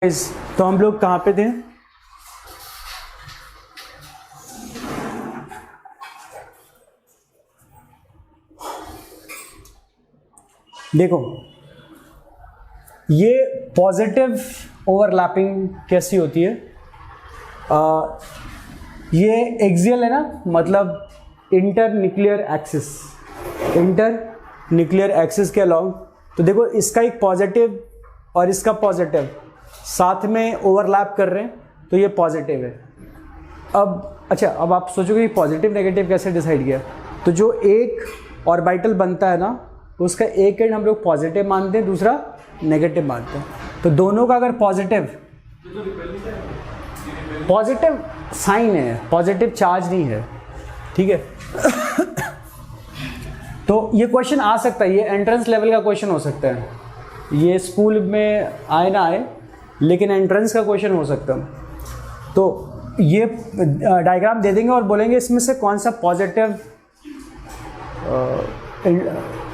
तो हम लोग कहाँ पे थे? देखो, ये पॉजिटिव ओवरलैपिंग कैसी होती है? ये एक्सियल है ना, मतलब इंटर न्यूक्लियर एक्सिस के अलोंग। तो देखो, इसका एक पॉजिटिव और इसका पॉजिटिव साथ में ओवरलैप कर रहे हैं, तो ये पॉजिटिव है। अब अच्छा, अब आप सोचोगे पॉजिटिव नेगेटिव कैसे डिसाइड किया? तो जो एक ऑर्बिटल बनता है ना, उसका एक एंड हम लोग पॉजिटिव मानते हैं, दूसरा नेगेटिव मानते हैं। तो दोनों का अगर पॉजिटिव साइन है, पॉजिटिव चार्ज नहीं है, ठीक है। तो ये क्वेश्चन आ सकता है, ये एंट्रेंस लेवल का क्वेश्चन हो सकता है, ये स्कूल में आए ना आए, लेकिन एंट्रेंस का क्वेश्चन हो सकता है। तो ये डायग्राम दे देंगे और बोलेंगे इसमें से कौन सा पॉजिटिव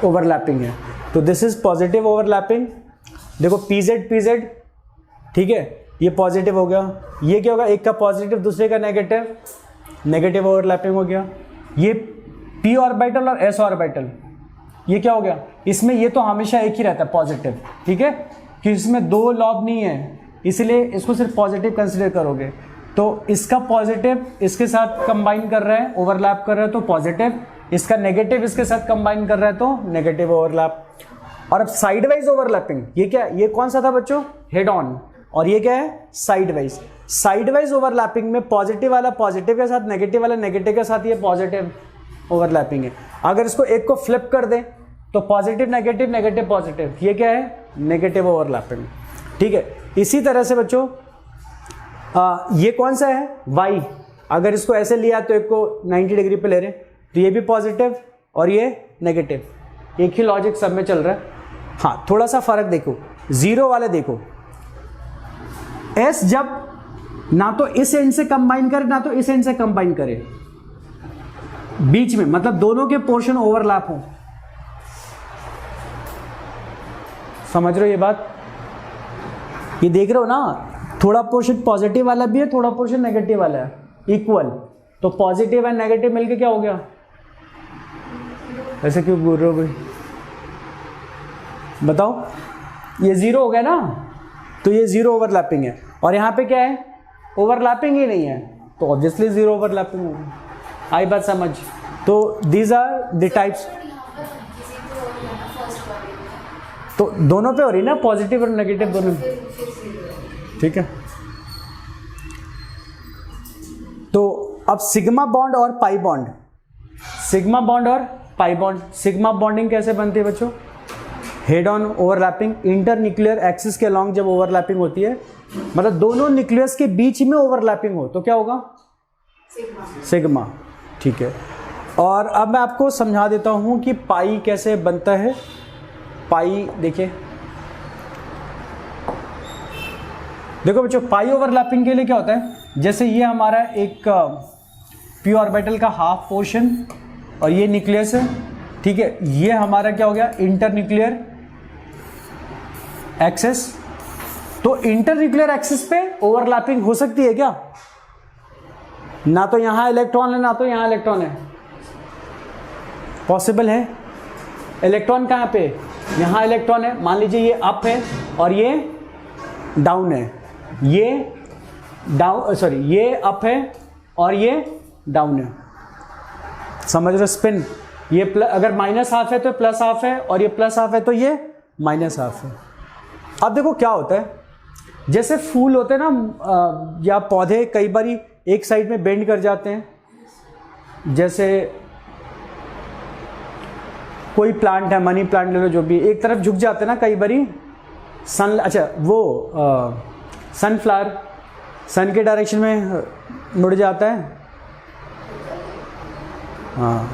ओवरलैपिंग है। तो दिस इज पॉजिटिव ओवरलैपिंग। देखो PZ, ठीक है, ये पॉजिटिव हो गया। ये क्या होगा? एक का पॉजिटिव दूसरे का नेगेटिव ओवरलैपिंग हो गया। ये P ऑर्बिटल और S ऑर्बिटल, ये क्या हो गया? इसमें ये तो हमेशा एक ही रहता है पॉजिटिव, ठीक है, कि इसमें दो लॉब नहीं है, इसलिए इसको सिर्फ पॉजिटिव कंसिडर करोगे। तो इसका पॉजिटिव इसके साथ कंबाइन कर रहा है, ओवरलैप कर रहा है, तो पॉजिटिव। इसका नेगेटिव इसके साथ कंबाइन कर रहा है, तो नेगेटिव ओवरलैप। और अब साइडवाइज ओवरलैपिंग, ये क्या? ये कौन सा था बच्चों? Head on. और ये क्या है? साइडवाइज ओवरलैपिंग में पॉजिटिव वाला पॉजिटिव के साथ, नेगेटिव वाला नेगेटिव के साथ, ये पॉजिटिव ओवरलैपिंग है। अगर इसको एक को फ्लिप कर दें तो पॉजिटिव नेगेटिव, नेगेटिव पॉजिटिव, ये क्या है? नेगेटिव ओवरलैपिंग, ठीक है। इसी तरह से बच्चों ये कौन सा है? Y। अगर इसको ऐसे लिया तो एक को 90 डिग्री पे ले रहे हैं, तो ये भी पॉजिटिव और ये नेगेटिव, एक ही लॉजिक सब में चल रहा है। हाँ, थोड़ा सा फर्क देखो, जीरो वाले देखो, S जब ना तो इस एंड से कंबाइन करे ना तो इस एंड से कंबाइन करे, बीच में, मतलब दोनों के पोर्शन ओवरलैप हो। समझ रहे हो ये बात? ये देख रहे हो ना, थोड़ा पोर्शन पॉजिटिव वाला भी है, थोड़ा पोर्शन नेगेटिव वाला है, इक्वल। तो पॉजिटिव एंड नेगेटिव मिलके क्या हो गया? ऐसे क्यों बोल रहे हो भाई? बताओ, ये जीरो हो गया ना, तो ये जीरो ओवरलैपिंग है। और यहाँ पे क्या है? ओवरलैपिंग ही नहीं है, तो ऑब्वियसली जीरो ओवरलैपिंग होगी। आई बात समझ? तो दीज आर द टाइप्स। तो दोनों पे हो रही ना, पॉजिटिव और नेगेटिव दोनों, ठीक है। तो अब सिग्मा बॉन्ड और पाई बॉन्ड, सिग्मा बॉन्डिंग कैसे बनती है बच्चों? Head on overlapping, inter nuclear axis के अलोंग जब ओवरलैपिंग होती है, मतलब दोनों न्यूक्लियस के बीच में ओवरलैपिंग हो, तो क्या होगा? सिग्मा, ठीक है। और अब मैं आपको समझा देता हूं कि पाई कैसे बनता है। पाई देखिए, देखो बच्चों, पाई ओवरलैपिंग के लिए क्या होता है? जैसे ये हमारा एक p ऑर्बिटल का हाफ पोर्शन और ये न्यूक्लियस है, ठीक है। ये हमारा क्या हो गया? Inter nuclear axis. तो इंटर न्यूक्लियर एक्सिस पे ओवरलैपिंग हो सकती है क्या? ना तो यहां इलेक्ट्रॉन है ना तो यहां इलेक्ट्रॉन है, पॉसिबल है? इलेक्ट्रॉन कहां पे? यहां इलेक्ट्रॉन है, मान लीजिए ये अप है और ये डाउन है, ये डाउन, सॉरी, ये अप है और ये डाउन है। समझ रहे? स्पिन, ये अगर माइनस हाफ है तो प्लस हाफ है, और ये प्लस हाफ है तो ये माइनस हाफ है। अब देखो क्या होता है, जैसे फूल होते हैं ना, या पौधे कई बार एक साइड में बेंड कर जाते हैं। जैसे कोई प्लांट है, मनी प्लांट ले लो, जो भी, एक तरफ झुक जाते हैं ना कई बारी। सनफ्लावर सन के डायरेक्शन में मुड़ जाता है, हाँ।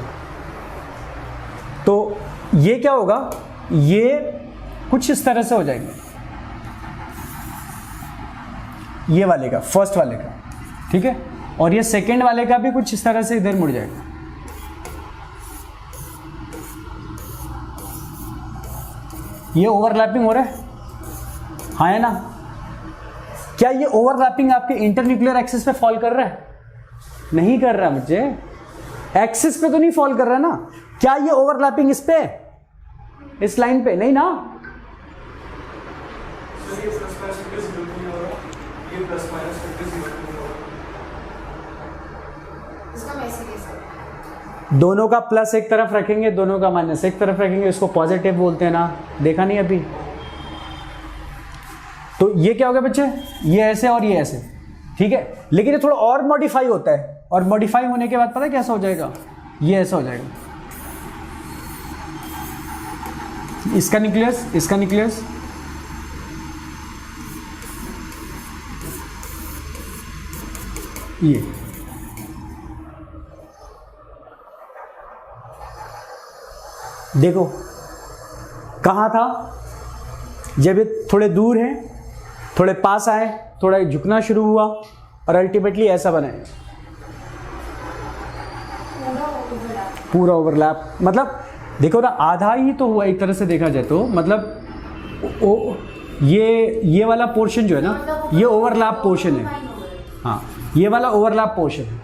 तो ये क्या होगा? ये कुछ इस तरह से हो जाएंगे, ये वाले का, फर्स्ट वाले का, ठीक है। और ये सेकेंड वाले का भी कुछ इस तरह से इधर मुड़ जाएगा। ये ओवरलैपिंग हो रहा है, हाँ है ना? क्या ये ओवरलैपिंग आपके इंटरन्यूक्लियर एक्सिस पे फॉल कर रहा है? नहीं कर रहा मुझे, एक्सिस पे तो नहीं फॉल कर रहा ना। क्या ये ओवरलैपिंग इस पे, इस लाइन पे? नहीं ना। दोनों का प्लस एक तरफ रखेंगे, दोनों का माइनस एक तरफ रखेंगे, इसको पॉजिटिव बोलते हैं ना। देखा नहीं अभी? तो ये क्या हो गया बच्चे, ये ऐसे और ये ऐसे, ठीक है। लेकिन ये थोड़ा और मॉडिफाई होता है, और मॉडिफाई होने के बाद पता है कैसा हो जाएगा, ये ऐसा हो जाएगा। इसका न्यूक्लियस, इसका न्यूक्लियस, ये देखो कहाँ था, जब ये थोड़े दूर है, थोड़े पास आए, थोड़ा झुकना शुरू हुआ, और अल्टीमेटली ऐसा बना है, पूरा ओवरलैप। मतलब देखो ना, आधा ही तो हुआ एक तरह से देखा जाए तो। मतलब ये वाला पोर्शन जो है ना, ये ओवरलैप पोर्शन है। हाँ, ये वाला ओवरलैप पोर्शन है।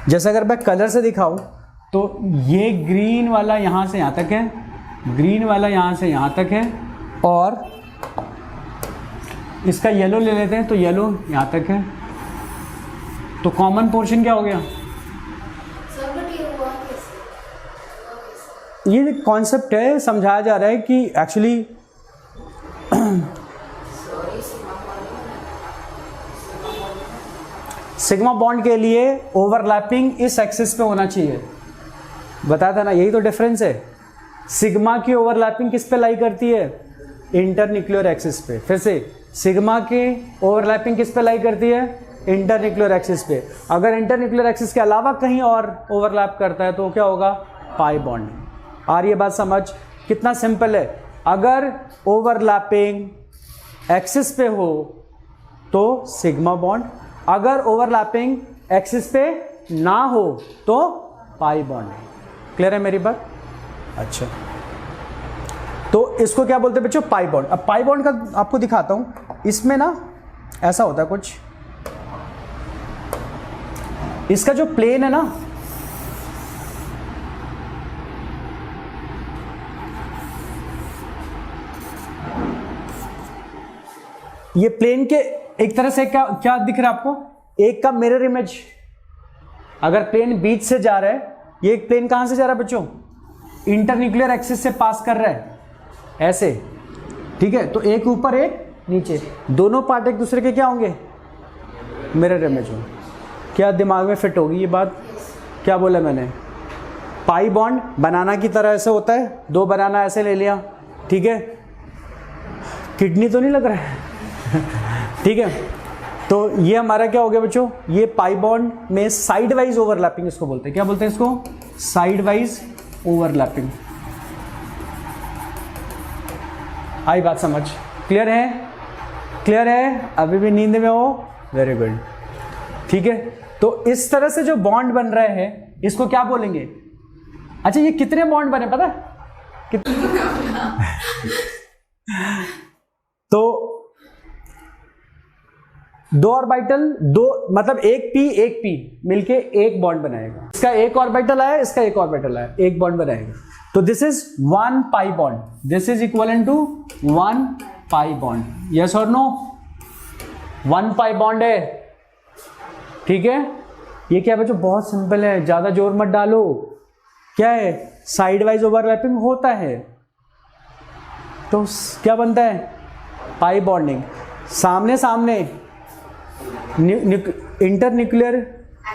जैसे अगर मैं कलर से दिखाऊं तो ये ग्रीन वाला यहाँ से यहाँ तक है, ग्रीन वाला यहाँ से यहाँ तक है, और इसका येलो ले लेते हैं तो येलो यहाँ तक है। तो कॉमन पोर्शन क्या हो गया? ये कॉन्सेप्ट है, समझाया जा रहा है कि एक्चुअली सिग्मा बॉन्ड के लिए ओवरलैपिंग इस एक्सिस पे होना चाहिए। बताया था ना, यही तो डिफरेंस है। सिग्मा की ओवरलैपिंग किस पे लाई करती है? इंटरन्यूक्लियर एक्सिस पे। फिर से सिग्मा की ओवरलैपिंग किस पे लाई करती है? इंटरन्यूक्लियर एक्सिस पे। अगर इंटरन्यूक्लियर एक्सिस के अलावा कहीं और ओवरलैप करता है तो क्या होगा? Pi bond. आ रही है बात समझ? कितना सिंपल है। अगर ओवरलैपिंग एक्सिस पे हो तो सिग्मा बॉन्ड, अगर ओवरलैपिंग एक्सिस पे ना हो तो पाई बॉन्ड है। क्लियर है मेरी बात? अच्छा, तो इसको क्या बोलते हैं बच्चों? Pi bond. अब पाई बॉन्ड का आपको दिखाता हूं। इसमें ना ऐसा होता है कुछ, इसका जो प्लेन है ना, ये प्लेन के एक तरह से क्या दिख रहा है आपको? एक का मिरर इमेज। अगर प्लेन बीच से जा रहा है, ये एक प्लेन कहां से जा रहा है बच्चों? इंटरन्यूक्लियर एक्सिस से पास कर रहा है, ऐसे, ठीक है। तो एक ऊपर एक नीचे, दोनों पार्ट एक दूसरे के क्या होंगे? मिरर इमेज होंगे। क्या दिमाग में फिट होगी ये बात? क्या बोला मैंने? पाई बॉन्ड बनाना की तरह ऐसे होता है, दो बनाना ऐसे ले लिया, ठीक है। किडनी तो नहीं लग रहा है ठीक है। तो ये हमारा क्या हो गया बच्चों? ये पाई बॉन्ड में साइड वाइज ओवरलैपिंग इसको बोलते हैं। क्या बोलते हैं इसको? Side wise overlapping. आई बात समझ? क्लियर है? क्लियर है? अभी भी नींद में हो? वेरी गुड, ठीक है। तो इस तरह से जो बॉन्ड बन रहे हैं इसको क्या बोलेंगे? अच्छा, ये कितने बॉन्ड बने पता है? तो दो ऑर्बिटल, दो मतलब एक पी मिलके एक बॉन्ड बनाएगा। इसका एक ऑर्बिटल आया, इसका एक ऑर्बिटल आया, एक बॉन्ड बनाएगा। तो this is one pi bond, this is equal to one pi bond. Yes or no? One pi bond है, ठीक है। ये क्या बच्चों? बहुत सिंपल है, ज्यादा जोर मत डालो। क्या है? साइड वाइज ओवरलैपिंग होता है तो क्या बनता है? Pi bonding. सामने सामने इंटरन्यूक्लियर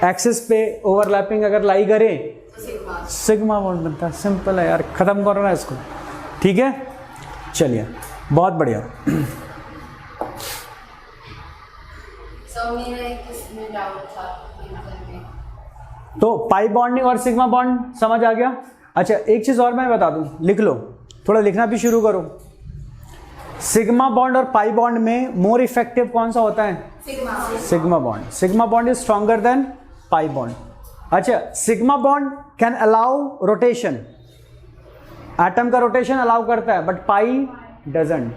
एक्सिस पे ओवरलैपिंग अगर लाई करें, सिग्मा बॉन्ड बनता है। सिंपल है यार, खत्म करो ना इसको, ठीक है। चलिए, बहुत बढ़िया। तो पाई बॉन्डिंग और सिग्मा बॉन्ड समझ आ गया। अच्छा, एक चीज और मैं बता दूं, लिख लो, थोड़ा लिखना भी शुरू करो। सिग्मा बॉन्ड और पाई बॉन्ड में मोर इफेक्टिव कौन सा होता है? Sigma bond. Sigma bond is stronger than pi bond. अच्छा, sigma bond can allow rotation, atom का रोटेशन अलाउ करता है, बट पाई डजंट,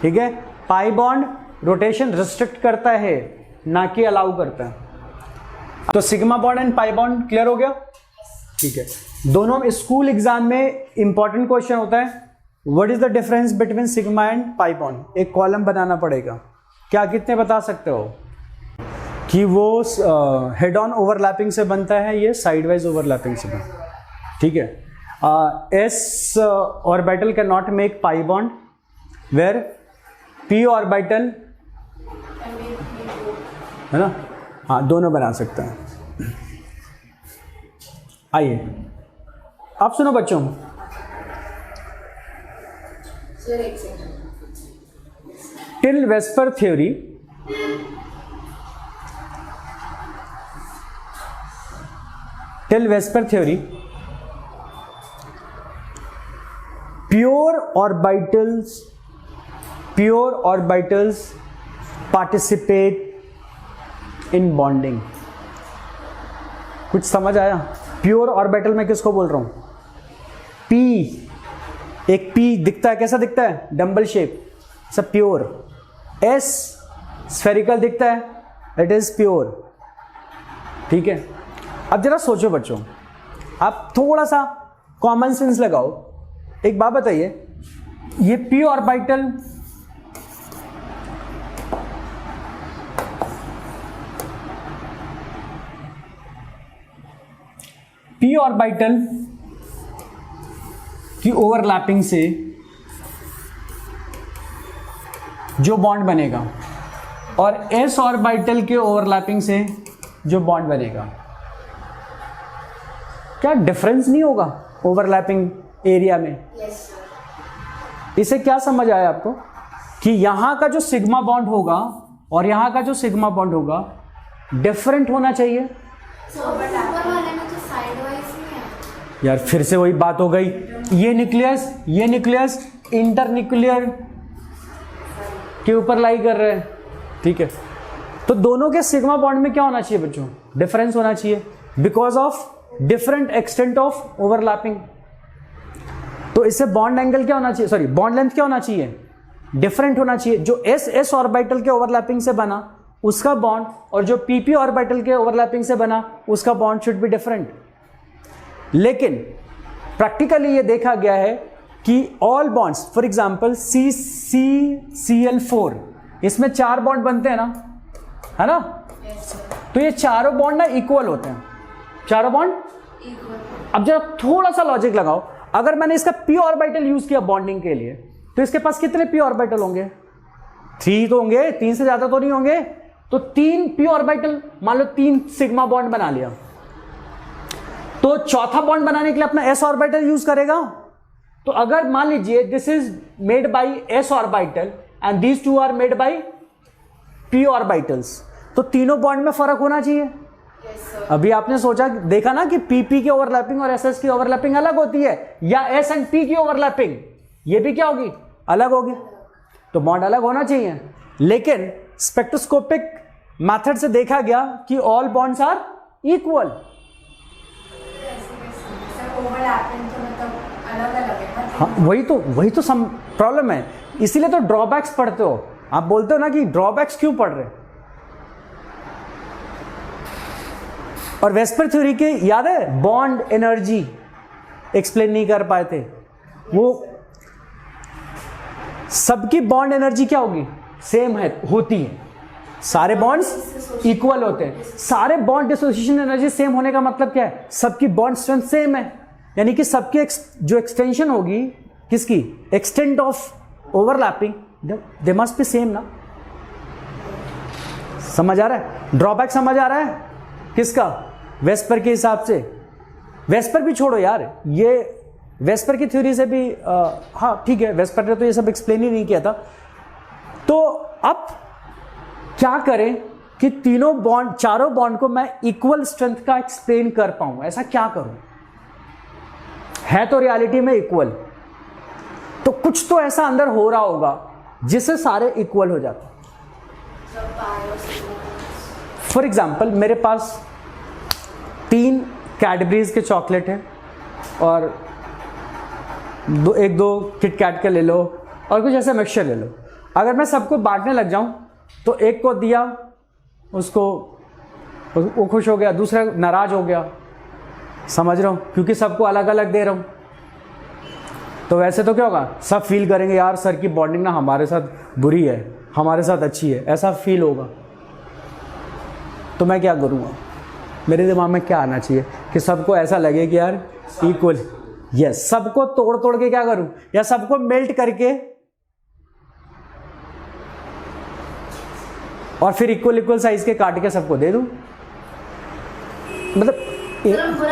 ठीक है। पाई बॉन्ड रोटेशन रिस्ट्रिक्ट करता है ना कि अलाउ करता है। तो sigma bond and pi bond clear हो गया, ठीक है। दोनों स्कूल एग्जाम में इंपॉर्टेंट क्वेश्चन होता है, what is the difference between sigma and pi bond. एक कॉलम बनाना पड़ेगा। क्या कितने बता सकते हो कि वो हेड ऑन ओवरलैपिंग से बनता है, ये साइडवाइज ओवरलैपिंग से बनता है, ठीक है। S orbital can not make pi bond where p orbital, है ना, हाँ दोनों बना सकते हैं। आइए आप सुनो बच्चों, till VSEPR theory pure orbitals participate in bonding. कुछ समझ आया? प्योर ऑर्बिटल में किसको बोल रहा हूं? पी, एक पी दिखता है, कैसा दिखता है? डंबल शेप, सब प्योर। एस स्फेरिकल दिखता है, इट इज प्योर, ठीक है। अब जरा सोचो बच्चों, आप थोड़ा सा कॉमन सेंस लगाओ। एक बात बताइए, ये पी ऑर्बिटल की ओवरलैपिंग से जो बॉन्ड बनेगा और एस ऑर्बिटल के ओवरलैपिंग से जो बॉन्ड बनेगा, क्या डिफरेंस नहीं होगा ओवरलैपिंग एरिया में? yes, इसे क्या समझ आया आपको कि यहां का जो सिग्मा बॉन्ड होगा और यहां का जो सिग्मा बॉन्ड होगा डिफरेंट होना चाहिए। यार फिर से वही बात हो गई, ये न्यूक्लियस इंटरन्यूक्लियर के ऊपर लाई कर रहे हैं, ठीक है। तो दोनों के सिग्मा बॉन्ड में क्या होना चाहिए बच्चों? डिफरेंस होना चाहिए, because of different extent of overlapping. तो इससे बॉन्ड एंगल क्या होना चाहिए, सॉरी बॉन्ड लेंथ क्या होना चाहिए? डिफरेंट होना चाहिए। जो एस ऑर्बिटल के ओवरलैपिंग से बना उसका बॉन्ड और जो पी ऑर्बिटल के ओवरलैपिंग से बना उसका बॉन्ड शुड बी डिफरेंट। लेकिन प्रैक्टिकली ये देखा गया है कि all bonds, for example CCCl4, इसमें 4 बॉन्ड बनते हैं ना, है ना? तो ये चारों बॉन्ड ना इक्वल होते हैं, चारों बॉन्ड इक्वल। अब जरा थोड़ा सा लॉजिक लगाओ, अगर मैंने इसका पी ऑर्बिटल यूज किया बॉन्डिंग के लिए तो इसके पास कितने पी ऑर्बिटल होंगे? 3 तो होंगे, 3 से ज्यादा तो नहीं होंगे। तो 3 पी ऑर्बिटल, मान लो 3 सिग्मा बॉन्ड बना लिया, तो चौथा बॉन्ड बनाने के लिए अपना एस ऑर्बिटल यूज करेगा। तो अगर मान लीजिए this is made by s orbital and these 2 are made by p orbitals, तो तीनों बॉन्ड में फर्क होना चाहिए। अभी आपने सोचा, देखा ना कि पी की ओवरलैपिंग और एस की ओवरलैपिंग अलग होती है, या एस एंड पी की ओवरलैपिंग ये भी क्या होगी? अलग होगी। तो बॉन्ड अलग होना चाहिए। लेकिन स्पेक्ट्रोस्कोपिक मेथड से देखा गया कि ऑल बॉन्ड्स आर इक्वल। हाँ, वही तो सम प्रॉब्लम है, इसीलिए तो ड्रॉबैक्स पढ़ते हो। आप बोलते हो ना कि ड्रॉबैक्स क्यों पढ़ रहे? और वेस्पर थ्योरी के याद है बॉन्ड एनर्जी एक्सप्लेन नहीं कर पाए थे वो। सबकी बॉन्ड एनर्जी क्या होगी? सेम है, होती है। सारे बॉन्ड्स इक्वल होते हैं। सारे बॉन्ड डिसोसिएशन एनर्जी सेम होने का मतलब क्या है? सबकी बॉन्ड स्ट्रेंथ सेम है, यानी कि सबकी जो एक्सटेंशन होगी, किसकी extent of overlapping, they must be same ना। समझ आ रहा है? ड्रॉबैक समझ आ रहा है किसका? वेस्पर के हिसाब से। वेस्पर भी छोड़ो यार, ये वेस्पर की थ्योरी से भी हाँ ठीक है, वेस्पर ने तो ये सब एक्सप्लेन ही नहीं किया था। तो अब क्या करें कि तीनों बॉन्ड, चारों बॉन्ड को मैं इक्वल स्ट्रेंथ का एक्सप्लेन कर पाऊं? ऐसा क्या करूं? है तो रियलिटी में इक्वल, तो कुछ तो ऐसा अंदर हो रहा होगा जिससे सारे इक्वल हो जाते। फॉर एग्जाम्पल मेरे पास 3 कैडबरीज के चॉकलेट हैं और एक दो किटकैट के ले लो और कुछ ऐसे मिक्सचर ले लो। अगर मैं सबको बांटने लग जाऊं तो एक को दिया, उसको वो खुश हो गया, दूसरा नाराज हो गया, समझ रहा हूँ, क्योंकि सबको अलग अलग दे रहा हूँ। तो वैसे तो क्या होगा, सब फील करेंगे यार सर की बॉन्डिंग ना हमारे साथ बुरी है, हमारे साथ अच्छी है, ऐसा फील होगा। तो मैं क्या करूँगा, मेरे दिमाग में क्या आना चाहिए कि सबको ऐसा लगे कि यार इक्वल, यस, सबको तोड़ तोड़ के क्या करूं, या सबको मेल्ट करके और फिर इक्वल इक्वल साइज के काट के सबको दे दूं। मतलब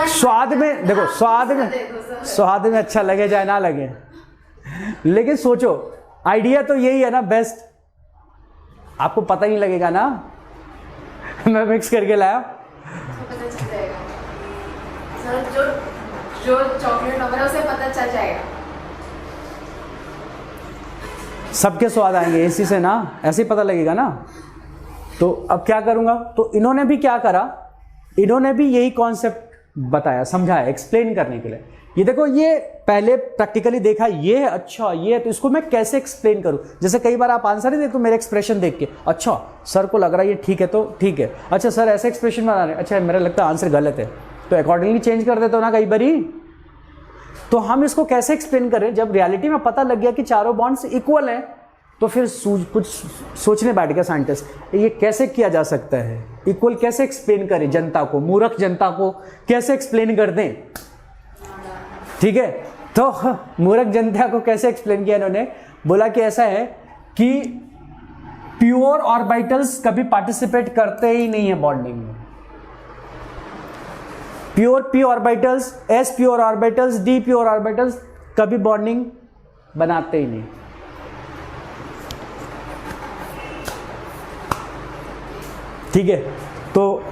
स्वाद में देखो, स्वाद में अच्छा लगे चाहे ना लगे, लेकिन सोचो आइडिया तो यही है ना बेस्ट। आपको पता ही नहीं लगेगा ना मैं मिक्स करके लाया। जो चॉकलेट होगा उसे पता चल जाएगा, सबके स्वाद आएंगे इसी से ना, ऐसे ही पता लगेगा ना। तो अब क्या करूंगा, तो इन्होंने भी क्या करा, इन्होंने भी यही कॉन्सेप्ट बताया, समझाया, एक्सप्लेन करने के लिए। ये देखो, ये पहले प्रैक्टिकली देखा, ये है, अच्छा ये है, तो इसको मैं कैसे एक्सप्लेन करूं। जैसे कई बार आप आंसर नहीं देते तो मेरे एक्सप्रेशन देख के, अच्छा सर को लग रहा है ये ठीक है तो ठीक है, अच्छा सर ऐसे एक्सप्रेशन बना रहे, अच्छा मेरा लगता है आंसर गलत है, तो अकॉर्डिंगली चेंज कर देते हो ना कई बारी। तो हम इसको कैसे एक्सप्लेन करें, जब रियलिटी में पता लग गया कि चारों बॉन्ड्स इक्वल हैं, तो फिर कुछ सोचने बैठ गया साइंटिस्ट, ये कैसे किया जा सकता है, इक्वल कैसे एक्सप्लेन करें जनता को, मूर्ख जनता को कैसे एक्सप्लेन कर दें। ठीक है, तो मूर्ख जनता को कैसे एक्सप्लेन किया इन्होंने, बोला कि ऐसा है कि प्योर ऑर्बिटल्स कभी पार्टिसिपेट करते ही नहीं है बॉन्डिंग में। Pure P orbitals, S pure orbitals, D pure orbitals कभी बॉन्डिंग बनाते ही नहीं। ठीक है, तो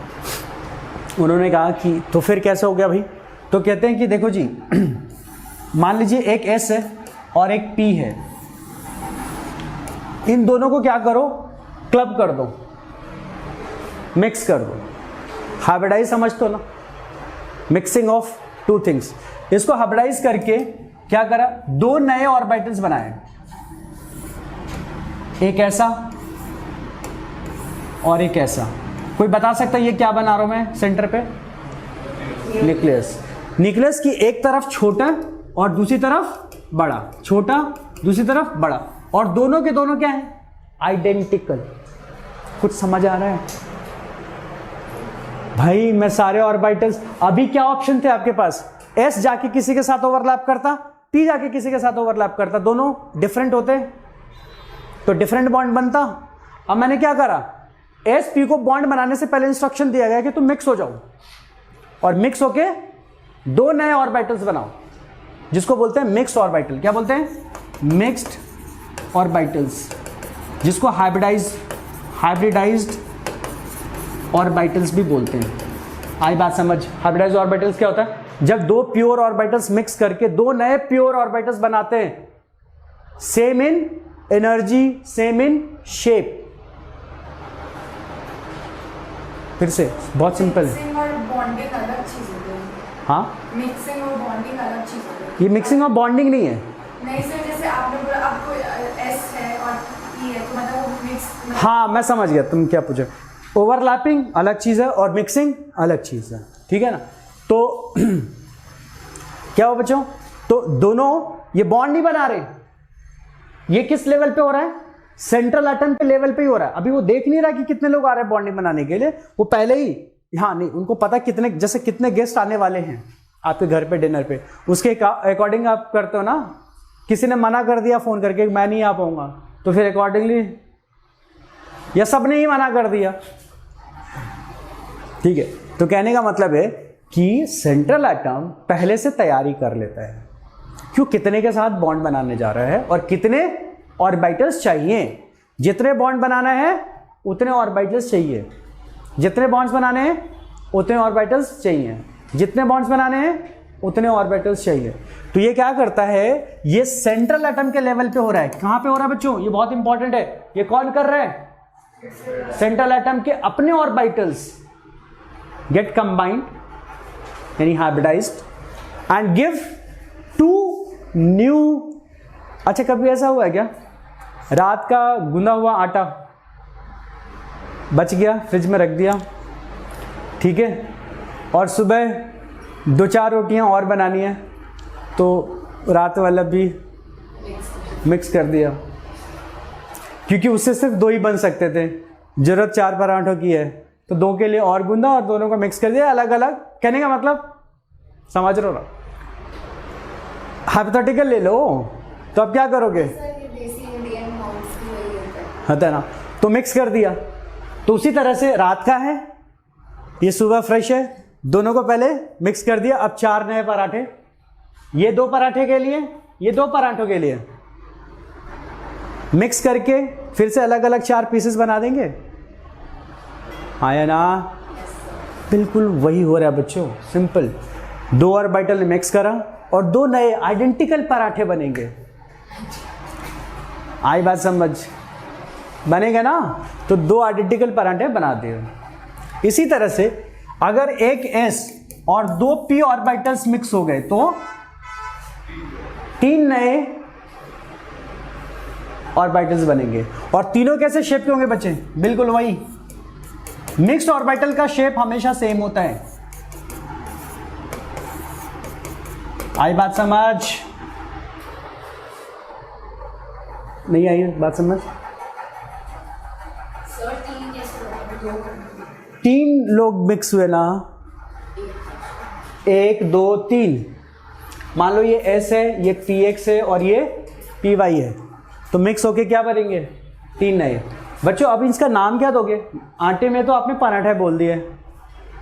उन्होंने कहा कि तो फिर कैसे हो गया भाई, तो कहते हैं कि देखो जी मान लीजिए एक एस है और एक पी है, इन दोनों को क्या करो, क्लब कर दो, मिक्स कर दो। हाइब्रिडाइज समझते हो ना, मिक्सिंग ऑफ टू थिंग्स। इसको हाइब्रिडाइज करके क्या करा, दो नए ऑर्बिटल्स बनाए, एक ऐसा और एक ऐसा। कोई बता सकता है ये क्या बना रहा हूं मैं सेंटर पे, न्यूक्लियस। न्यूक्लियस की एक तरफ छोटा और दूसरी तरफ बड़ा, छोटा दूसरी तरफ बड़ा, और दोनों के दोनों क्या है, आइडेंटिकल। कुछ समझ आ रहा है भाई। मैं सारे ऑर्बिटल्स, अभी क्या ऑप्शन थे आपके पास, एस जाके किसी के साथ ओवरलैप करता, पी जाके किसी के साथ ओवरलैप करता, दोनों डिफरेंट होते तो डिफरेंट बॉन्ड बनता। अब मैंने क्या करा, एस पी को बॉन्ड बनाने से पहले इंस्ट्रक्शन दिया गया कि तुम मिक्स हो जाओ, और मिक्स होके दो नए ऑर्बिटल्स बनाओ, जिसको बोलते हैं मिक्स ऑर्बिटल। क्या बोलते हैं, मिक्स्ड ऑर्बिटल्स, जिसको हाइब्रिडाइज्ड ऑर्बिटल्स भी बोलते हैं। आई बात समझ। हाइब्रिडाइज्ड ऑर्बिटल्स क्या होता है, जब दो प्योर ऑर्बिटल्स मिक्स करके दो नए प्योर ऑर्बिटल्स बनाते हैं, same in energy, same in shape. फिर से बहुत सिंपल है। मिक्सिंग और बॉन्डिंग अलग चीज होती है। हाँ, मिक्सिंग और बॉन्डिंग अलग चीज होती है। ये मिक्सिंग और बॉन्डिंग नहीं है। नहीं सर, जैसे आपने बोला अब कोई एस है और ई है, तो मतलब वो मिक्स। हाँ मैं समझ गया तुम क्या पूछे। ओवरलैपिंग अलग चीज है और मिक्सिंग अलग चीज है, ठीक है ना। तो क्या हो बच्चों, तो दोनों ये बॉन्ड नहीं बना रहे, ये किस लेवल पे हो रहा है, सेंट्रल एटम के लेवल पे ही हो रहा है। अभी वो देख नहीं रहा कि कितने लोग आ रहे हैं बॉन्डिंग बनाने के लिए, वो पहले ही, हाँ नहीं, उनको पता कितने, जैसे कितने गेस्ट आने वाले हैं आपके घर पे डिनर पे, उसके अकॉर्डिंग आप करते हो ना। किसी ने मना कर दिया फोन करके मैं नहीं आ पाऊंगा, तो फिर अकॉर्डिंगली, या सब ने ही मना कर दिया, ठीक है। तो कहने का मतलब है कि सेंट्रल एटम पहले से तैयारी कर लेता है, क्यों, कितने के साथ बॉन्ड बनाने जा रहा है और कितने ऑर्बिटल्स चाहिए। जितने बॉन्ड बनाना है उतने ऑर्बिटल्स चाहिए, जितने बॉन्ड्स बनाने हैं उतने ऑर्बिटल्स चाहिए, जितने बॉन्ड्स बनाने हैं उतने ऑर्बिटल्स चाहिए। तो ये क्या करता है, ये सेंट्रल एटम के लेवल पे हो रहा है। कहां पे हो रहा है बच्चों, ये बहुत इंपॉर्टेंट है। ये कौन कर रहा है, सेंट्रल एटम के अपने ऑर्बिटल्स गेट कंबाइंड यानी hybridized and give two new. अच्छा कभी ऐसा हुआ है क्या, रात का गुना हुआ आटा बच गया, फ्रिज में रख दिया, ठीक है। और सुबह 2-4 रोटियां और बनानी है, तो रात वाला भी मिक्स कर दिया, क्योंकि उससे सिर्फ 2 ही बन सकते थे, ज़रूरत 4 पराठों की है, तो 2 के लिए और गूंदा और दोनों को मिक्स कर दिया अलग अलग। कहने का मतलब समझ रहे हो ना? हाइपोथेटिकल ले लो, तो अब क्या करोगे? है ना, तो मिक्स कर दिया। तो उसी तरह से रात का है, ये सुबह फ्रेश है, दोनों को पहले मिक्स कर दिया। अब 4 नए पराठे, ये 2 पराठे के लिए, ये 2 पराठों के लिए, मिक्स करके फिर से अलग अलग 4 पीसेस बना देंगे। आया ना? बिल्कुल वही हो रहा है बच्चों, सिंपल। 2 ऑर्बिटल मिक्स करा और 2 नए आइडेंटिकल पराठे बनेंगे। आई बात समझ? बनेगा ना? तो 2 आइडेंटिकल पराठे बना दिए। इसी तरह से अगर एक s और 2 p ऑर्बिटल्स मिक्स हो गए तो 3 नए ऑर्बिटल्स बनेंगे। और तीनों कैसे शेप के होंगे बच्चे? बिल्कुल वही, मिक्स्ड ऑर्बिटल का शेप हमेशा सेम होता है। आई बात समझ? नहीं आई बात समझ? 3 लोग मिक्स हुए ना, 1 2 3, मान लो ये S है, ये PX है और ये PY है, तो मिक्स होके क्या बनेंगे? 3 नए। बच्चों अब इसका नाम क्या दोगे? आटे में तो आपने पराठा बोल दिया,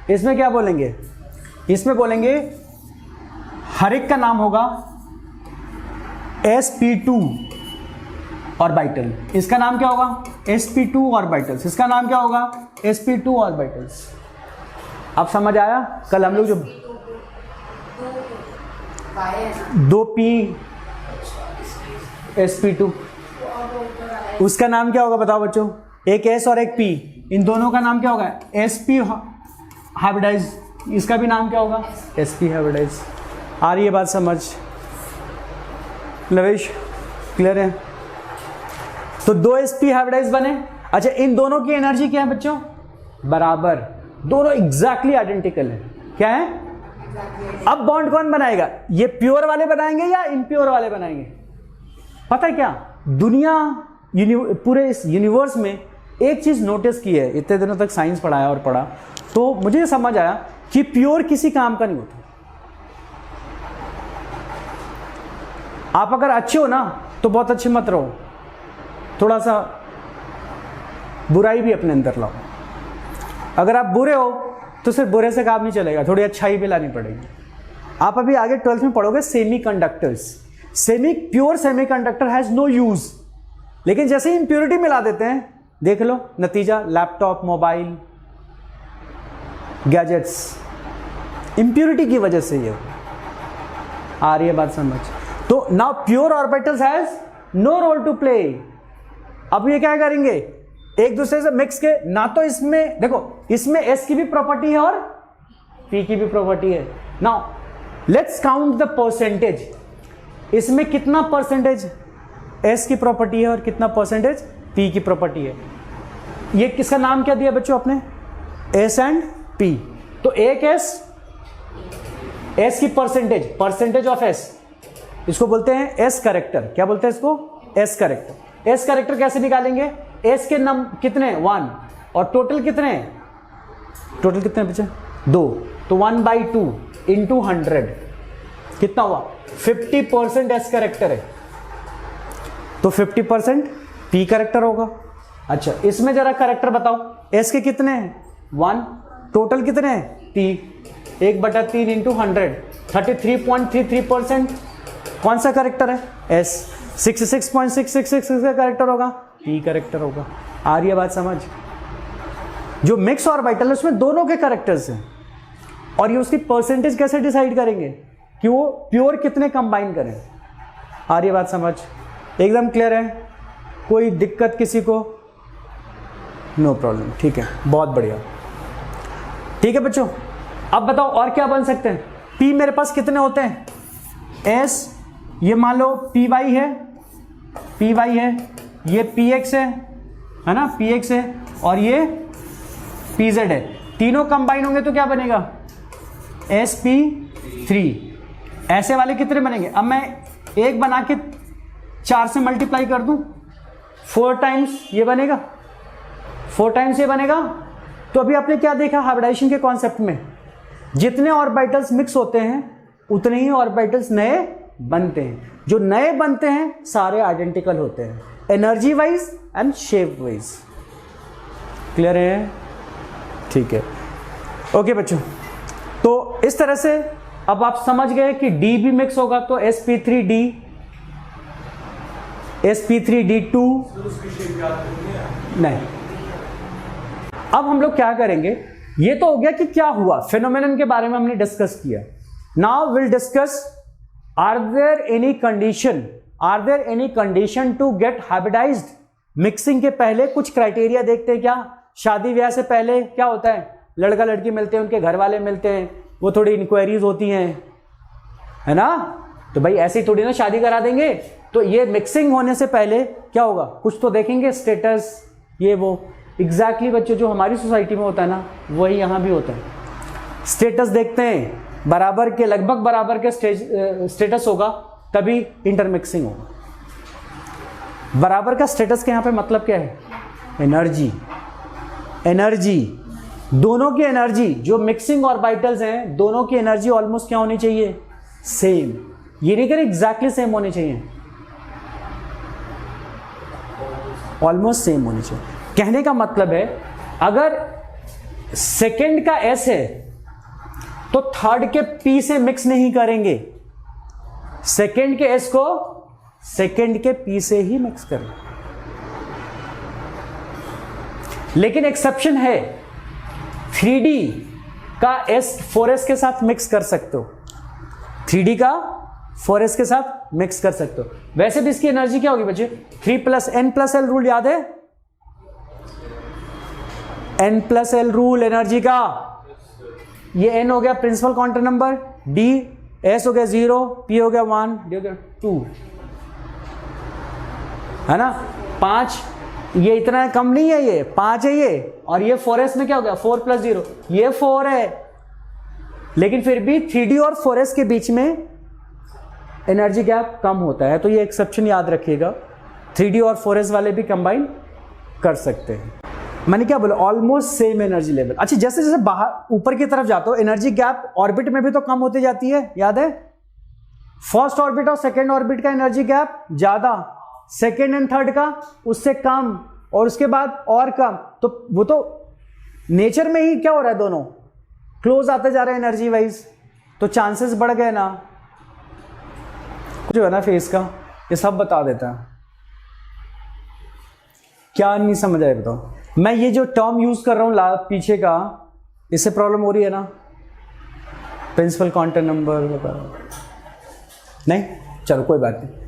इसमें क्या बोलेंगे? इसमें बोलेंगे हर एक का नाम होगा sp2 ऑर्बिटल। इसका नाम क्या होगा? sp2 orbitals. इसका नाम क्या होगा? sp2 orbitals. अब समझ आया? कल हम लोग जो 2p sp2, उसका नाम क्या होगा बताओ बच्चों? एक s और एक p, इन दोनों का नाम क्या होगा? sp hybridize. इसका भी नाम क्या होगा? sp hybridise. आ रही है बात समझ? लवेश क्लियर है? तो 2 sp हाइब्रिडाइज बने। अच्छा, इन दोनों की एनर्जी क्या है बच्चों? बराबर, दोनों एग्जैक्टली आइडेंटिकल है। क्या है? अब बॉन्ड कौन बनाएगा? ये प्योर वाले बनाएंगे या इम्प्योर वाले बनाएंगे? पता है क्या, दुनिया पूरे इस यूनिवर्स में एक चीज नोटिस की है, इतने दिनों तक साइंस पढ़ाया और पढ़ा, तो मुझे समझ आया कि प्योर किसी काम का नहीं होता। आप अगर अच्छे हो ना तो बहुत अच्छे मत रहो, थोड़ा सा बुराई भी अपने अंदर लाओ। अगर आप बुरे हो तो सिर्फ बुरे से काम नहीं चलेगा, थोड़ी अच्छाई भी लानी पड़ेगी। आप अभी आगे 12th में पढ़ोगे semiconductors. Pure semiconductor has no use, लेकिन जैसे ही इंप्योरिटी मिला देते हैं, देख लो नतीजा, लैपटॉप, मोबाइल, गैजेट्स, इंप्योरिटी की वजह से ये आ रही है बात समझ? तो now pure orbitals has no role to play. अब ये क्या करेंगे? एक दूसरे से मिक्स के, ना तो इसमें देखो, इसमें s की भी प्रॉपर्टी है और p की भी प्रॉपर्टी है। Now let's count the percentage. इसमें कितना परसेंटेज s की प्रॉपर्टी है और कितना परसेंटेज p की प्रॉपर्टी है? ये किसका नाम क्या दिया बच्चों आपने? s and p। तो एक s की परसेंटेज ऑफ s, इसको बोलते हैं s करेक्टर। क्या बोलते हैं इसको? s character. s करेक्टर कैसे निकालेंगे? s के कितने? 1, और टोटल कितने? टोटल कितने बचे? 2। तो 1/2 इंटू 100 कितना हुआ? 50% s करेक्टर है, तो 50% p करेक्टर होगा। अच्छा, इसमें जरा करेक्टर बताओ, s के कितने हैं? 1, टोटल कितने हैं? p। 1/3 इंटू 100, 33.33% कौन सा करेक्टर है? s। 66.666 का करेक्टर होगा, p करेक्टर होगा। आ रही है बात समझ? जो मिक्स ऑर्बिटल है उसमें दोनों के करेक्टर्स हैं, और ये उसकी परसेंटेज कैसे डिसाइड करेंगे कि वो प्योर कितने कंबाइन करें। आ रही है बात समझ? एकदम क्लियर है? कोई दिक्कत किसी को? नो प्रॉब्लम, ठीक है, बहुत बढ़िया। ठीक है बच्चों, अब बताओ और क्या बन सकते हैं? p मेरे पास कितने होते हैं? s, ये मान लो py है, ये px है ना, px है, और ये pz है, तीनों कंबाइन होंगे तो क्या बनेगा sp3। ऐसे वाले कितने बनेंगे, अब मैं एक बना के 4 से मल्टीप्लाई कर दूं, 4 टाइम्स ये बनेगा, 4 टाइम्स ये बनेगा। तो अभी आपने क्या देखा हाइब्रिडाइजेशन के कॉन्सेप्ट में, जितने ऑर्बिटल्स मिक्स होते हैं उतने ही ऑर्बिटल्स नए बनते हैं। जो नए बनते हैं सारे आइडेंटिकल होते हैं, energy wise and shape wise. Clear है? ठीक है, ओके बच्चों। तो इस तरह से अब आप समझ गए कि D भी मिक्स होगा तो sp3d, sp3d2 नहीं। अब हम लोग क्या करेंगे, ये तो हो गया कि क्या हुआ, फिनोमेनन के बारे में हमने डिस्कस किया। Now will discuss are there any condition to get hybridized. Mixing के पहले कुछ क्राइटेरिया देखते हैं क्या। शादी ब्याह से पहले क्या होता है, लड़का लड़की मिलते हैं, उनके घर वाले मिलते हैं, वो थोड़ी इंक्वायरीज होती हैं, है ना। तो भाई ऐसे ही थोड़ी ना शादी करा देंगे। तो ये मिक्सिंग होने से पहले क्या होगा, कुछ तो देखेंगे, स्टेटस, ये वो। एग्जैक्टली बच्चों जो हमारी सोसाइटी में होता है ना, वही यहाँ भी होता है। स्टेटस देखते हैं, बराबर के, लगभग बराबर के स्टेटस होगा तभी इंटरमिक्सिंग होगा। बराबर का स्टेटस के यहाँ पे मतलब क्या है, एनर्जी। एनर्जी, दोनों की एनर्जी, जो मिक्सिंग ऑर्बिटल्स हैं दोनों की एनर्जी ऑलमोस्ट क्या होनी चाहिए, सेम। ये नहीं कर एग्जैक्टली सेम होनी चाहिए, ऑलमोस्ट सेम होनी चाहिए। कहने का मतलब है अगर सेकंड का एस है तो थर्ड के पी से मिक्स नहीं करेंगे, सेकंड के एस को सेकंड के पी से ही मिक्स करें। लेकिन एक्सेप्शन है, 3D का S 4S के साथ मिक्स कर सकते हो, 3D का 4S के साथ मिक्स कर सकते हो। वैसे भी इसकी एनर्जी क्या होगी बच्चे, 3+N+L रूल याद है, N+L रूल एनर्जी का। ये N हो गया principal quantum number, D S हो गया 0, P हो गया 1, D हो गया 2, है ना। 5, ये इतना कम नहीं है, ये 5 है ये, और ये 4S में क्या हो गया 4 + 0, ये 4 है। लेकिन फिर भी 3D और 4S के बीच में एनर्जी गैप कम होता है, तो ये एक्सेप्शन याद रखिएगा। 3D और 4S वाले भी कंबाइन कर सकते हैं। मैंने क्या बोला, ऑलमोस्ट सेम एनर्जी लेवल। अच्छा, जैसे जैसे बाहर ऊपर की तरफ जाते हो एनर्जी गैप ऑर्बिट में भी तो कम होती जाती है, याद है। फर्स्ट ऑर्बिट और सेकेंड ऑर्बिट का एनर्जी गैप ज्यादा, सेकेंड एंड थर्ड का उससे कम, और उसके बाद और कम। तो वो तो नेचर में ही क्या हो रहा है, दोनों क्लोज आते जा रहे हैं एनर्जी वाइज, तो चांसेस बढ़ गए ना। जो है ना फेस का, ये सब बता देता है। क्या नहीं समझ आया बताओ। मैं ये जो टर्म यूज कर रहा हूं पीछे का, इससे प्रॉब्लम हो रही है ना, प्रिंसिपल क्वांटम नंबर नहीं, चलो कोई बात नहीं।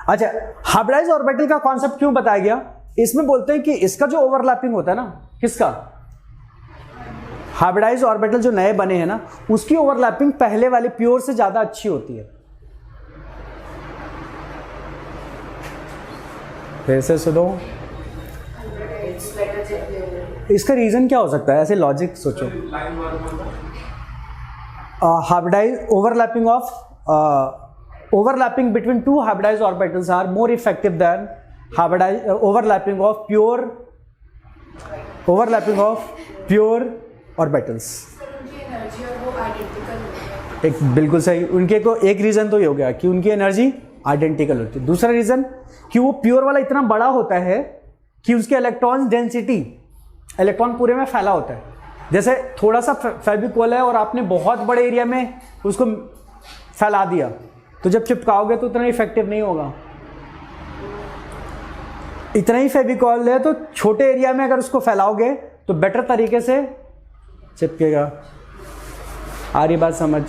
अच्छा, हाइब्रिडाइज्ड ऑर्बिटल का कॉन्सेप्ट क्यों बताया गया, इसमें बोलते हैं कि इसका जो ओवरलैपिंग होता है ना, किसका, हाइब्रिडाइज्ड ऑर्बिटल जो नए बने हैं ना, उसकी ओवरलैपिंग पहले वाले प्योर से ज्यादा अच्छी होती है। फिर से सुनो, इसका रीजन क्या हो सकता है, ऐसे लॉजिक सोचो। Hybridized overlapping between two hybridized orbitals are more effective than overlapping of pure orbitals। एक बिल्कुल सही, उनके को एक रीजन तो ये हो गया कि उनकी एनर्जी आइडेंटिकल होती है। दूसरा रीजन कि वो प्योर वाला इतना बड़ा होता है कि उसके इलेक्ट्रॉन डेंसिटी, इलेक्ट्रॉन पूरे में फैला होता है। जैसे थोड़ा सा फेविकोल है और आपने बहुत बड़े एरिया में उसको फैला दिया, तो जब चिपकाओगे तो उतना इफेक्टिव नहीं होगा। इतना ही फेविकॉल है तो छोटे एरिया में अगर उसको फैलाओगे तो बेटर तरीके से चिपकेगा। आ रही बात समझ,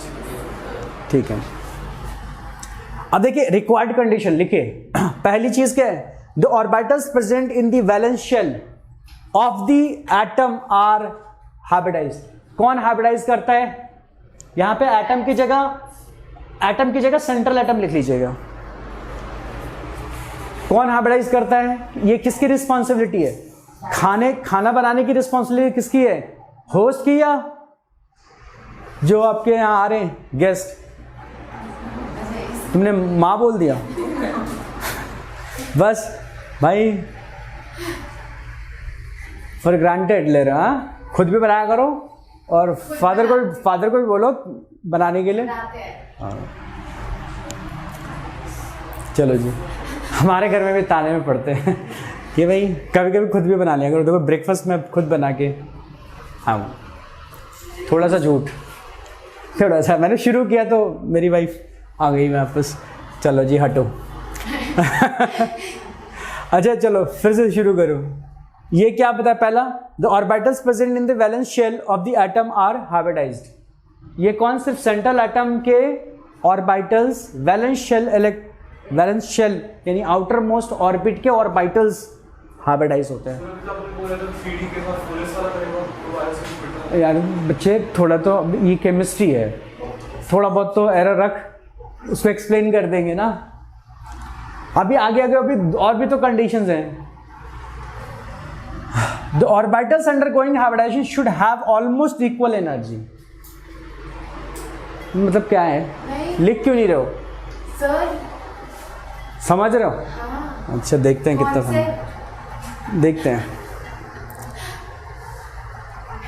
ठीक है। अब देखिए रिक्वायर्ड कंडीशन लिखे। पहली चीज क्या है, the orbitals present in the valence shell of the atom are hybridized. कौन हाइब्रिडाइज करता है, यहां पे एटम की जगह सेंट्रल एटम लिख लीजिएगा। कौन हाइब्रिडाइज करता है? ये किसकी रिस्पॉन्सिबिलिटी है? खाना बनाने की रिस्पॉन्सिबिलिटी किसकी है? होस्ट की या जो आपके यहाँ आ रहे हैं गेस्ट? तुमने माँ बोल दिया। बस भाई फॉर ग्रांटेड ले रहा, खुद भी बनाया करो और फादर को भी बोलो बनाने के लिए। हाँ। चलो जी, हमारे घर में भी ताने में पड़ते हैं कि भाई कभी कभी खुद भी बना लिया करो। देखो ब्रेकफास्ट में खुद बना के, हाँ थोड़ा सा झूठ, थोड़ा सा मैंने शुरू किया तो मेरी वाइफ आ गई वापस, चलो जी हटो। अच्छा चलो फिर से शुरू करो। ये क्या बताया पहला? The orbitals present in the valence shell of the atom are hybridized. ये कौन? सिर्फ सेंट्रल एटम के ऑर्बिटल्स वैलेंस शेल यानी आउटर मोस्ट ऑर्बिट के ऑर्बिटल्स हाइब्रिडाइज होते हैं। यार बच्चे थोड़ा तो ये केमिस्ट्री है, थोड़ा बहुत तो एरर रख, उसको एक्सप्लेन कर देंगे ना। अभी आगे अभी और भी तो कंडीशंस हैं। The orbitals undergoing hybridization should have almost equal energy. मतलब क्या है? लिख क्यों नहीं रहे हो सर? समझ रहे हो? हाँ। अच्छा देखते हैं कितना समझ, देखते हैं।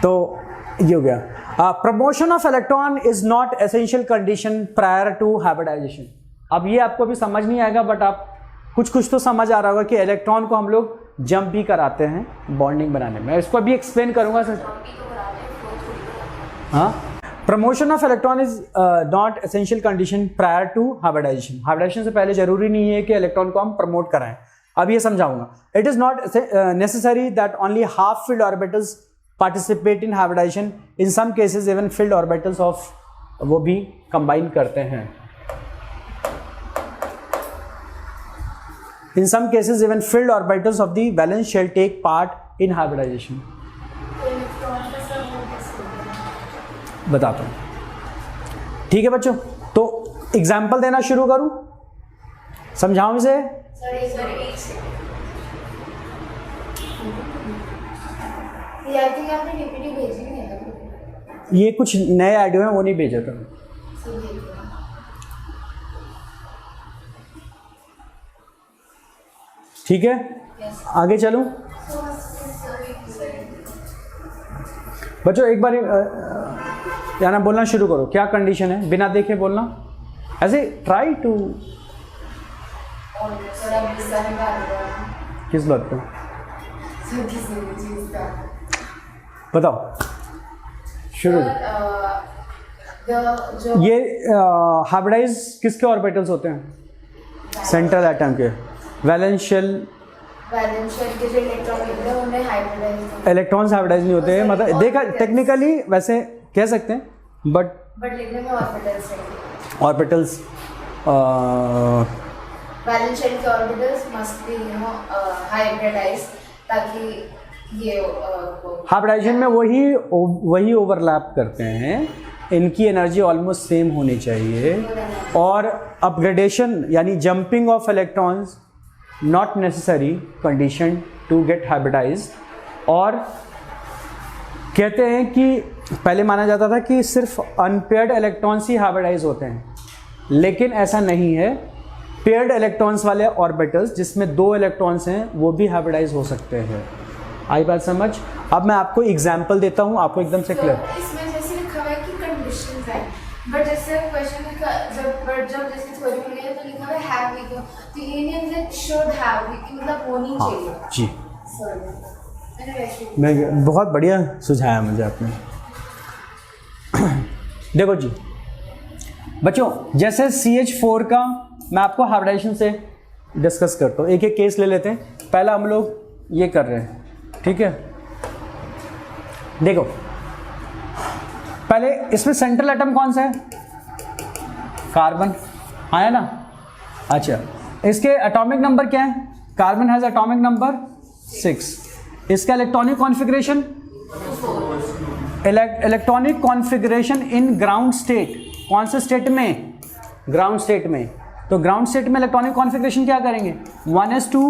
तो ये हो गया। Promotion of electron is not essential condition prior to hybridization. अब ये आपको भी समझ नहीं आएगा, बट आप कुछ तो समझ आ रहा होगा कि इलेक्ट्रॉन को हम लोग जंप भी कराते हैं बॉन्डिंग बनाने में। इसको अभी एक्सप्लेन करूंगा सर। हाँ, promotion of electron is not essential condition prior to hybridization. Hybridization से पहले जरूरी नहीं है कि इलेक्ट्रॉन को हम प्रमोट कराएं। अब ये समझाऊंगा। It is not necessary that only half filled orbitals participate in hybridization. In some cases even filled orbitals of वो भी कंबाइन करते हैं। In some cases, even filled orbitals of the valence shell take part in hybridization. बताता हूँ, ठीक है बच्चों। तो एग्जाम्पल देना शुरू करूँ, समझाऊँ इसे? ये कुछ नए आइडियो हैं, वो नहीं भेजा था। ठीक है, आगे चलूं बच्चों। एक बार याना बोलना शुरू करो, क्या कंडीशन है, बिना देखे बोलना। ऐसे ट्राई टू। किस बात को बताओ, शुरू। ये हाइब्रिडाइज किसके ऑर्बिटल्स होते हैं? सेंट्रल एटम के। वैलेंस शेल के जो इलेक्ट्रॉन्स हाइब्रिडाइज नहीं होते हैं, मतलब देखा टेक्निकली वैसे कह सकते हैं, बट लिखने में ऑर्बिटल्स वैलेंस शेल के ऑर्बिटल्स मस्ट बी हाइब्रिडाइज्ड, ताकि ये हाइब्रिडाइजेशन में वही ओवरलैप करते हैं। इनकी एनर्जी ऑलमोस्ट सेम होनी चाहिए। और अपग्रेडेशन यानी jumping of electrons not necessary condition to get hybridized. और कहते हैं कि पहले माना जाता था कि सिर्फ अनपेयर्ड इलेक्ट्रॉन्स ही हाइब्रिडाइज होते हैं, लेकिन ऐसा नहीं है। पेयर्ड इलेक्ट्रॉन्स वाले ऑर्बिटल्स जिसमें 2 इलेक्ट्रॉन्स हैं वो भी हाइब्रिडाइज हो सकते हैं। आई बात समझ? अब मैं आपको एग्जाम्पल देता हूँ, आपको एकदम से क्लियर। इसमें जैसे लिखा हुआ है कि कंडीशंस है, बट जैसे क्वेश्चन जब जैसे थ्योरी में है तो लिखा हुआ है हैव वी, तो ये नहीं मतलब शुड हैव वी, मतलब होनी चाहिए। जी सॉरी, मैं बहुत बढ़िया सुझाया मुझे आपने। देखो जी बच्चों, जैसे CH4 का मैं आपको हाइब्रिडाइजेशन से डिस्कस करता हूँ। एक एक केस ले लेते हैं। पहला हम लोग ये कर रहे हैं, ठीक है। देखो पहले इसमें सेंट्रल एटम कौन सा है? कार्बन, आया ना? अच्छा, इसके एटॉमिक नंबर क्या है? Carbon has atomic number 6। इसका electronic configuration, electronic configuration in ground state, कौन से स्टेट में? ग्राउंड स्टेट में। तो ग्राउंड स्टेट में इलेक्ट्रॉनिक कॉन्फ़िगरेशन क्या करेंगे, 1s2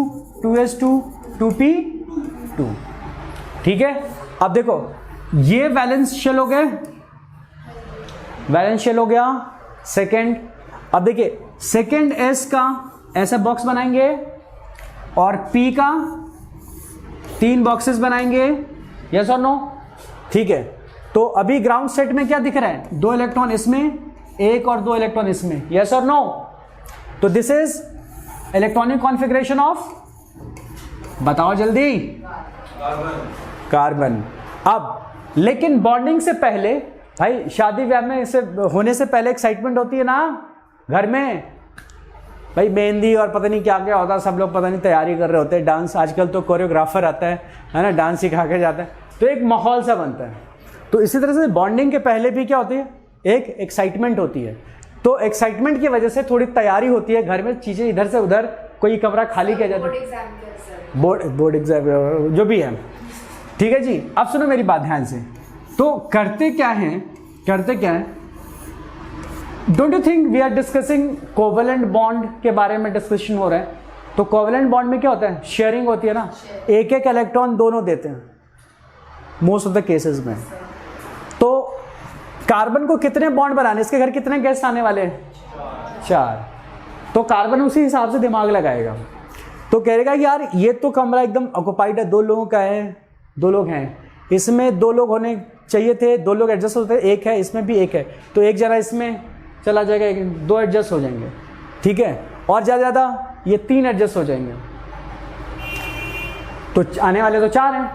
2s2 2p2। ठीक है, अब देखो ये वैलेंस शेल हो गए, वैलेंस शेल हो गया सेकेंड। अब देखिए सेकेंड s का ऐसा बॉक्स बनाएंगे और p का 3 बॉक्सेस बनाएंगे, यस और नो। ठीक है, तो अभी ग्राउंड स्टेट में क्या दिख रहा है, 2 इलेक्ट्रॉन इसमें, 1 और 2 इलेक्ट्रॉन इसमें, यस और नो। तो this is electronic configuration of, बताओ जल्दी, कार्बन। अब लेकिन बॉन्डिंग से पहले भाई, शादी ब्याह में इसे होने से पहले एक्साइटमेंट होती है ना घर में, भाई मेहंदी और पता नहीं क्या क्या होता है, सब लोग पता नहीं तैयारी कर रहे होते हैं, डांस, आजकल तो कोरियोग्राफर आता है ना, डांस सिखा के जाता है, तो एक माहौल सा बनता है। तो इसी तरह से बॉन्डिंग के पहले भी क्या होती है, एक एक्साइटमेंट होती है। तो एक्साइटमेंट की वजह से थोड़ी तैयारी होती है घर में, चीज़ें इधर से उधर, कोई कमरा खाली किया जाता है, बोर्ड एग्जाम जो भी है। ठीक है जी, अब सुनो मेरी बात ध्यान से। तो करते क्या हैं, don't you think we are discussing covalent bond के बारे में डिस्कशन हो रहा है। तो कोवेलेंट बॉन्ड में क्या होता है, शेयरिंग होती है ना, एक एक इलेक्ट्रॉन दोनों देते हैं मोस्ट ऑफ द केसेस में। तो कार्बन को कितने बॉन्ड बनाने, इसके घर कितने गेस्ट आने वाले हैं, 4। तो कार्बन उसी हिसाब से दिमाग लगाएगा, तो कहेगा यार ये तो कमरा एकदम ऑक्युपाइड है, 2 लोगों का है, 2 लोग हैं, इसमें 2 लोग होने चाहिए थे, 2 लोग एडजस्ट होते हैं, 1 है, इसमें भी 1 है, तो एक जना इसमें चला जाएगा, 2 एडजस्ट हो जाएंगे। ठीक है, और ज़्यादा ये 3 एडजस्ट हो जाएंगे, तो आने वाले तो 4 हैं।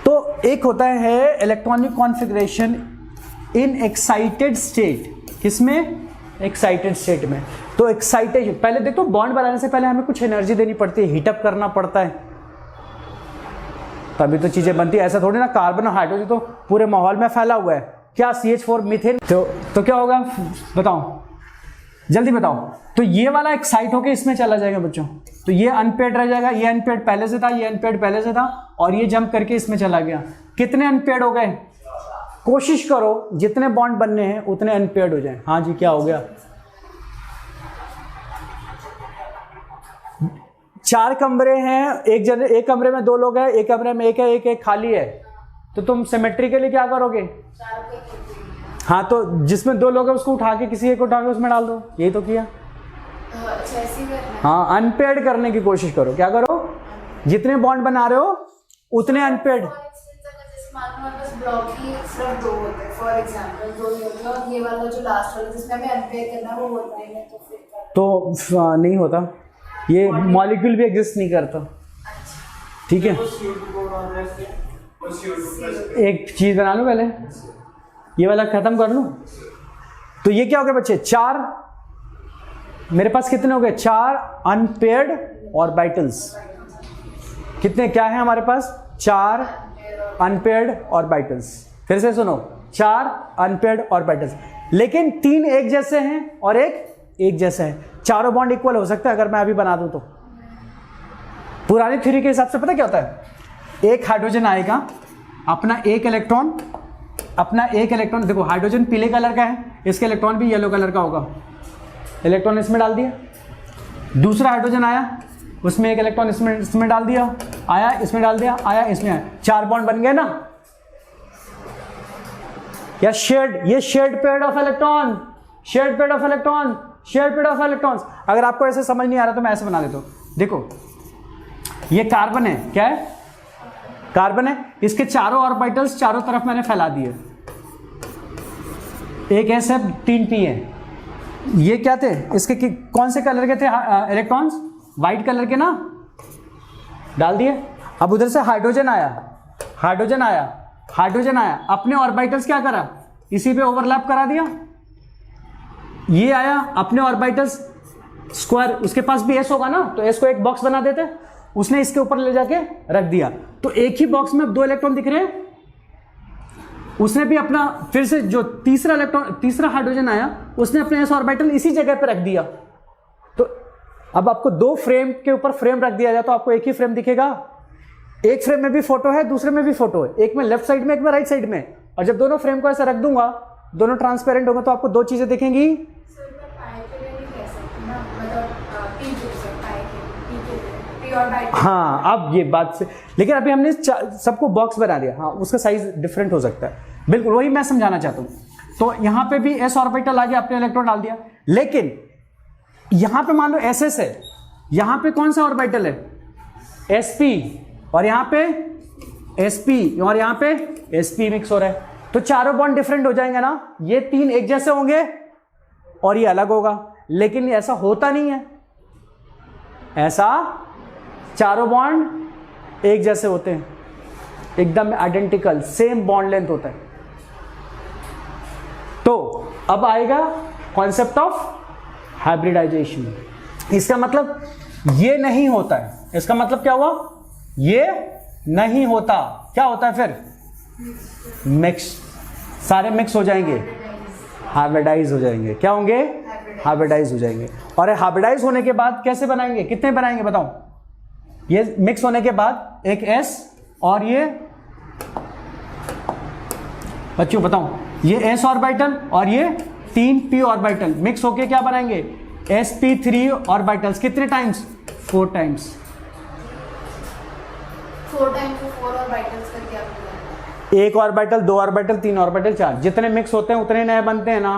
तो एक होता है electronic configuration in excited state, किसमें, एक्साइटेड स्टेट में। तो एक्साइटेशन, पहले देखो बॉन्ड बनाने से पहले हमें कुछ एनर्जी देनी पड़ती है, हीटअप करना पड़ता है, तभी तो चीज़ें बनती है। ऐसा थोड़ी ना कार्बन और हाइड्रोजन तो पूरे माहौल में फैला हुआ है, क्या CH4 मीथेन, तो क्या होगा बताओ, जल्दी बताओ। तो ये वाला एक्साइट होके इसमें चला जाएगा बच्चों, तो ये अनपेड रह जाएगा, ये अनपेड पहले से था, ये अनपेड पहले से था, और ये जंप करके इसमें चला गया। कितने अनपेड हो गए, कोशिश करो जितने बॉन्ड बनने हैं उतने अनपेड हो जाए। हाँ जी, क्या हो गया, 4 कमरे हैं, एक कमरे में 2 लोग हैं, एक कमरे में 1 है, एक खाली है, तो तुम सिमेट्री के लिए क्या करोगे, हाँ, तो जिसमें 2 लोग हैं उसको उठा के, किसी एक को उठा के उसमें डाल दो, यही तो किया। हाँ, अनपेड करने की कोशिश करो, क्या करो, जितने बॉन्ड बना रहे हो उतने अनपेड। तो नहीं होता, ये मॉलिक्यूल भी एग्जिस्ट नहीं करता। ठीक है, एक चीज बना लो पहले, ये वाला खत्म कर लूं। तो ये क्या हो गया बच्चे, 4, मेरे पास कितने हो गए, 4 अनपेयर्ड ऑर्बिटल्स। कितने, क्या है हमारे पास, 4 अनपेयर्ड ऑर्बिटल्स। फिर से सुनो, 4 अनपेयर्ड ऑर्बिटल्स, लेकिन 3 एक जैसे हैं और एक जैसा है। चारों बॉन्ड इक्वल हो सकता है अगर मैं अभी बना दूं तो। पुरानी थ्योरी के हिसाब से पता क्या होता है, एक हाइड्रोजन आएगा, अपना एक इलेक्ट्रॉन, देखो हाइड्रोजन पीले कलर का है, इसका इलेक्ट्रॉन भी येलो कलर का होगा, इलेक्ट्रॉन इसमें डाल दिया। दूसरा हाइड्रोजन आया, उसमें एक इलेक्ट्रॉन इसमें डाल दिया, आया इसमें डाल दिया, आया इसमें आया, 4 बॉन्ड बन गए ना। या शेयर्ड, ये shared pair of electron, shared pair of electron, shared pair of electrons. अगर आपको ऐसे समझ नहीं आ रहा तो मैं ऐसे बना देता हूं, देखो ये कार्बन है, क्या है, कार्बन है, इसके चारों ऑर्बिटल्स चारों तरफ मैंने फैला दिए, एक ऐसे 3 p है। ये क्या थे, इसके कौन से कलर के थे इलेक्ट्रॉन्स, वाइट कलर के ना, डाल दिए। अब उधर से हाइड्रोजन आया, अपने ऑर्बिटल्स क्या करा, इसी पे ओवरलैप करा दिया। ये आया, अपने ऑर्बिटल्स स्क्वायर, उसके पास भी s होगा ना, तो s को एक बॉक्स बना देते, उसने इसके ऊपर ले जाके रख दिया, तो एक ही बॉक्स में 2 इलेक्ट्रॉन दिख रहे हैं। उसने भी अपना, फिर से जो तीसरा हाइड्रोजन आया, उसने अपने s ऑर्बिटल इसी जगह पे रख दिया। तो अब आपको 2 फ्रेम के ऊपर फ्रेम रख दिया जाए तो आपको एक ही फ्रेम दिखेगा। एक फ्रेम में भी फोटो है, दूसरे में भी फोटो है, एक में लेफ्ट साइड में, एक में राइट साइड में। और जब दोनों फ्रेम को ऐसा रख दूंगा, दोनों ट्रांसपेरेंट होंगे, तो आपको 2 चीजें दिखेंगी। p orbital. हाँ, अब ये बात से, लेकिन अभी हमने सबको बॉक्स बना दिया, हाँ उसका साइज डिफरेंट हो सकता है, बिल्कुल वही मैं समझाना चाहता हूँ। तो यहाँ पे भी s ऑर्बिटल आ गया, अपने इलेक्ट्रॉन डाल दिया, लेकिन यहाँ पे मान लो ss है, यहाँ पे कौन सा ऑर्बिटल है, sp, और यहाँ पे sp, और यहाँ पे sp मिक्स हो रहा है, तो चारों बॉन्ड डिफरेंट हो जाएंगे ना, ये तीन एक जैसे होंगे और ये अलग होगा, लेकिन ऐसा होता नहीं है, ऐसा चारों बॉन्ड एक जैसे होते हैं, एकदम आइडेंटिकल, सेम बॉन्ड लेंथ होता है। तो अब आएगा कॉन्सेप्ट ऑफ हाइब्रिडाइजेशन। इसका मतलब ये नहीं होता है, इसका मतलब क्या हुआ, ये नहीं होता, क्या होता है फिर, मिक्स, सारे मिक्स हो जाएंगे, हाइब्रिडाइज हो जाएंगे, क्या होंगे, हाइब्रिडाइज हो जाएंगे। और हाइब्रिडाइज होने के बाद कैसे बनाएंगे, कितने बनाएंगे बताओ, ये मिक्स होने के बाद एक s और ये, बच्चों बताओ, ये s ऑर्बिटल और ये 3 p ऑर्बिटल मिक्स होके क्या बनाएंगे, sp3 ऑर्बिटल्स, कितने टाइम्स, 4 टाइम्स, 4 टाइम्स 4 ऑर्बिटल्स करके आपको, एक ऑर्बिटल, 2 ऑर्बिटल, 3 ऑर्बिटल, 4, जितने मिक्स होते हैं उतने नए बनते हैं ना,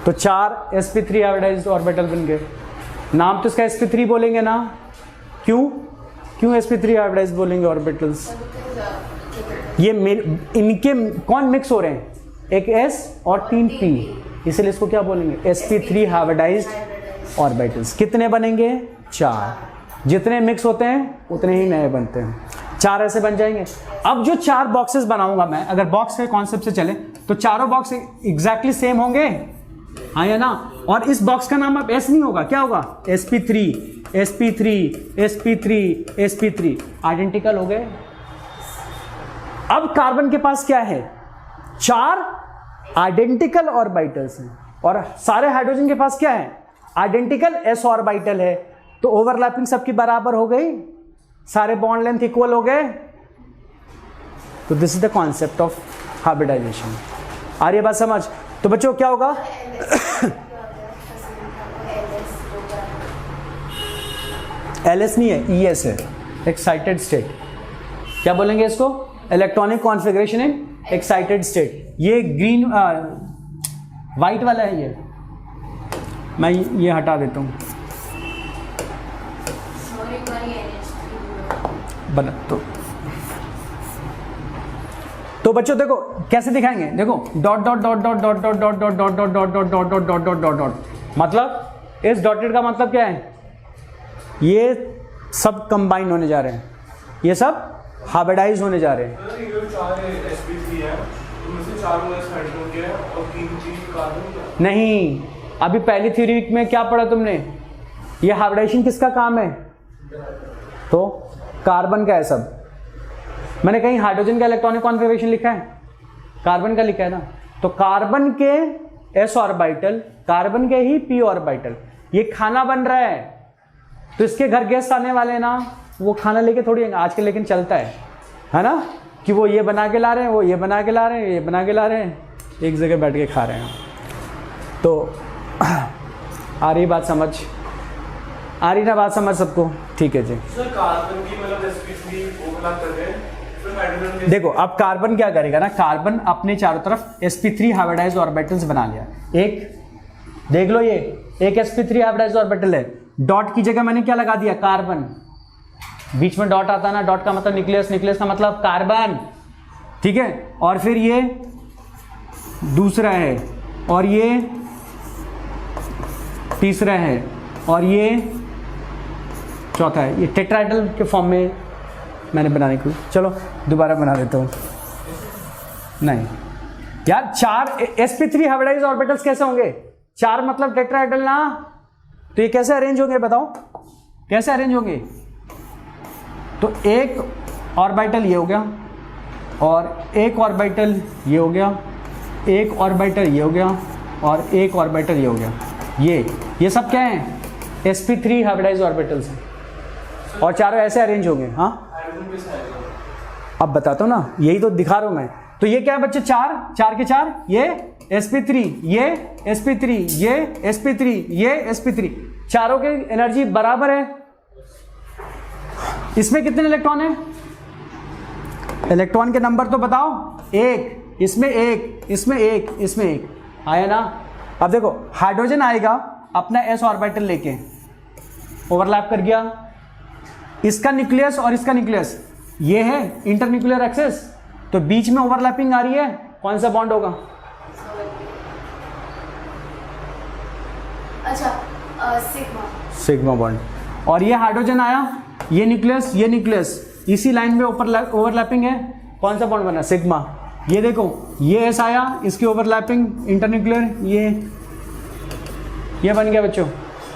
तो 4 sp3 हाइब्रिडाइज्ड ऑर्बिटल बन गए। नाम तो इसका sp3 बोलेंगे ना, क्यों sp3 हाइब्रिडाइज्ड बोलेंगे ऑर्बिटल्स, ये इनके कौन मिक्स हो रहे हैं, एक s और 3 p, इसलिए इसको क्या बोलेंगे, sp3 हाइब्रिडाइज्ड ऑर्बिटल्स। कितने बनेंगे, 4, जितने मिक्स होते हैं उतने ही नए बनते हैं, 4 ऐसे बन जाएंगे। अब जो 4 बॉक्सेस बनाऊंगा मैं, अगर बॉक्स के कॉन्सेप्ट से चले तो चारों बॉक्स एग्जैक्टली सेम होंगे, हाँ या ना, और इस बॉक्स का नाम अब s नहीं होगा, क्या होगा, sp3 sp3 sp3 sp3, identical हो गए। अब कार्बन के पास क्या है, 4 आइडेंटिकल ऑर्बिटल्स हैं, और सारे हाइड्रोजन के पास क्या है, आइडेंटिकल s ऑर्बिटल है, तो ओवरलैपिंग सबकी बराबर हो गई, सारे बॉन्ड लेंथ इक्वल हो गए। तो this is the concept of hybridisation. आ रही है बात समझ। तो बच्चों क्या होगा, LS नहीं है, ES है, एक्साइटेड स्टेट, क्या बोलेंगे इसको, electronic configuration in excited state. ये ग्रीन वाइट वाला है, ये मैं ये हटा देता हूँ, बना तो बच्चों देखो कैसे दिखाएंगे, देखो dot dot dot dot dot dot dot dot dot dot dot dot dot dot dot dot dot, मतलब इस डॉटेड का मतलब क्या है, ये सब कंबाइन होने जा रहे हैं, ये सब हाइब्रिडाइज होने जा रहे हैं। नहीं, अभी पहली थ्योरी में क्या पढ़ा तुमने, ये हाइब्रिडाइजेशन किसका काम है, तो कार्बन का है सब। मैंने कहीं हाइड्रोजन का इलेक्ट्रॉनिक कॉन्फ़िगरेशन लिखा है, कार्बन का लिखा है ना, तो कार्बन के s ऑर्बिटल, कार्बन के ही p ऑर्बिटल, ये खाना बन रहा है, तो इसके घर गेस्ट आने वाले हैं ना, वो खाना लेके थोड़ी आजकल लेकिन चलता है ना, कि वो ये बना के ला रहे हैं, वो ये बना के ला रहे हैं, ये बना के ला रहे हैं, एक जगह बैठ के खा रहे हैं। तो आ रही बात समझ, आ रही ना बात समझ सबको, ठीक है जी। सर कार्बन की मतलब sp3 ओवरलैप कर रहे हैं, फिर हाइड्रोजन देखो अब कार्बन क्या करेगा ना, कार्बन अपने चारों तरफ sp3 हाइब्रिडाइज्ड ऑर्बिटल्स बना लिया, एक देख लो, ये एक sp3 हाइब्रिडाइज्ड ऑर्बिटल है, डॉट की जगह मैंने क्या लगा दिया, कार्बन, बीच में डॉट आता है ना, डॉट का मतलब न्यूक्लियस, न्यूक्लियस का मतलब कार्बन, ठीक है, और फिर ये दूसरा है, और ये तीसरा है, और ये चौथा है, ये टेट्राहेड्रल के फॉर्म में मैंने बनाने की, चलो दोबारा बना देता हूँ। नहीं यार, 4 sp3 हाइब्रिडाइज्ड ऑर्बिटल्स कैसे होंगे, 4 मतलब टेट्राहेड्रल ना, तो ये कैसे अरेंज होंगे बताओ, कैसे अरेंज होंगे, तो एक ऑर्बिटल ये हो गया, और एक ऑर्बिटल ये हो गया, एक ऑर्बिटल ये हो गया, और एक ऑर्बिटल ये हो गया, ये सब क्या है, sp3 हाइब्रिडाइज्ड ऑर्बिटल्स हैं, और चारों ऐसे अरेंज होंगे। हाँ अब बताता हूँ ना, यही तो दिखा रहा हूँ मैं। तो ये क्या है बच्चे, 4 के 4, ये sp3, ये sp3, ये sp3, ये sp3, चारों की एनर्जी बराबर है, इसमें कितने इलेक्ट्रॉन है? इलेक्ट्रॉन के नंबर तो बताओ। एक, इसमें एक, इसमें एक, इसमें एक, आया ना? अब देखो हाइड्रोजन आएगा अपना s ऑर्बिटल लेके, ओवरलैप कर गया। इसका न्यूक्लियस और इसका न्यूक्लियस ये है इंटरन्यूक्लियर एक्सेस, तो बीच में ओवरलैपिंग आ रही है, कौन सा बॉन्ड होगा? अच्छा सिग्मा। Sigma bond. और ये हाइड्रोजन आया, ये न्यूक्लियस इसी लाइन में ओवरलैपिंग है, कौन सा बॉन्ड बना? सिग्मा। ये देखो ये एस आया, इसकी ओवरलैपिंग इंटरन्यूक्लियर, ये बन गया बच्चों।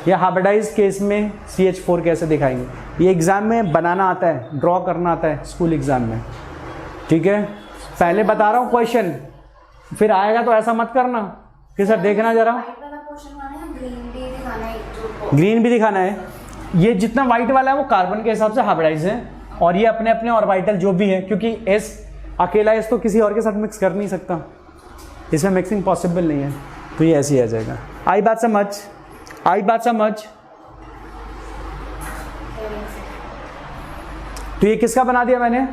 ये हाइब्रिडाइज केस में CH4 कैसे दिखाएंगे, ये एग्जाम में बनाना आता है, ड्रॉ करना आता है स्कूल एग्जाम में, ठीक है? पहले बता रहा हूँ क्वेश्चन, फिर आएगा तो ऐसा मत करना कि सर देखना जरा। ग्रीन भी दिखाना है। ये जितना वाइट वाला है वो कार्बन के हिसाब से हाइब्रिडाइज है, और ये अपने अपने ऑर्बिटल जो भी है, क्योंकि S अकेला S तो किसी और के साथ मिक्स कर नहीं सकता, इसमें मिक्सिंग पॉसिबल नहीं है, तो ये ऐसे ही आ जाएगा। आई बात समझ? आई बात समझ? तो ये किसका बना दिया मैंने?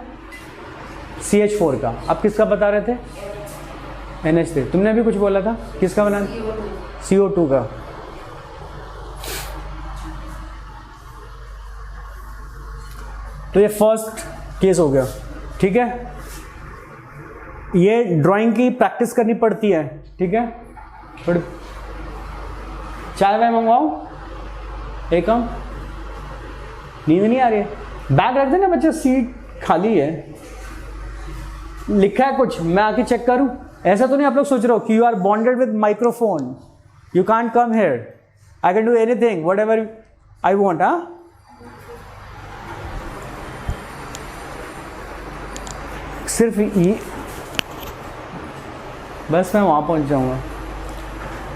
CH4 का। अब किसका बता रहे थे? NH3। तुमने भी कुछ बोला था, किसका बना? CO2 का। तो ये फर्स्ट केस हो गया, ठीक है? ये ड्राइंग की प्रैक्टिस करनी पड़ती है, ठीक है? थोड़ी चाय वाय मंगवाओ एक कम, नींद नहीं आ रही है? बैग रख देना बच्चे, सीट खाली है, लिखा है कुछ, मैं आके चेक करूं? ऐसा तो नहीं आप लोग सोच रहे हो कि you are bonded with microphone, you can't come here, I can do anything whatever I want. हाँ, सिर्फ ये बस मैं वहां पहुंच जाऊंगा,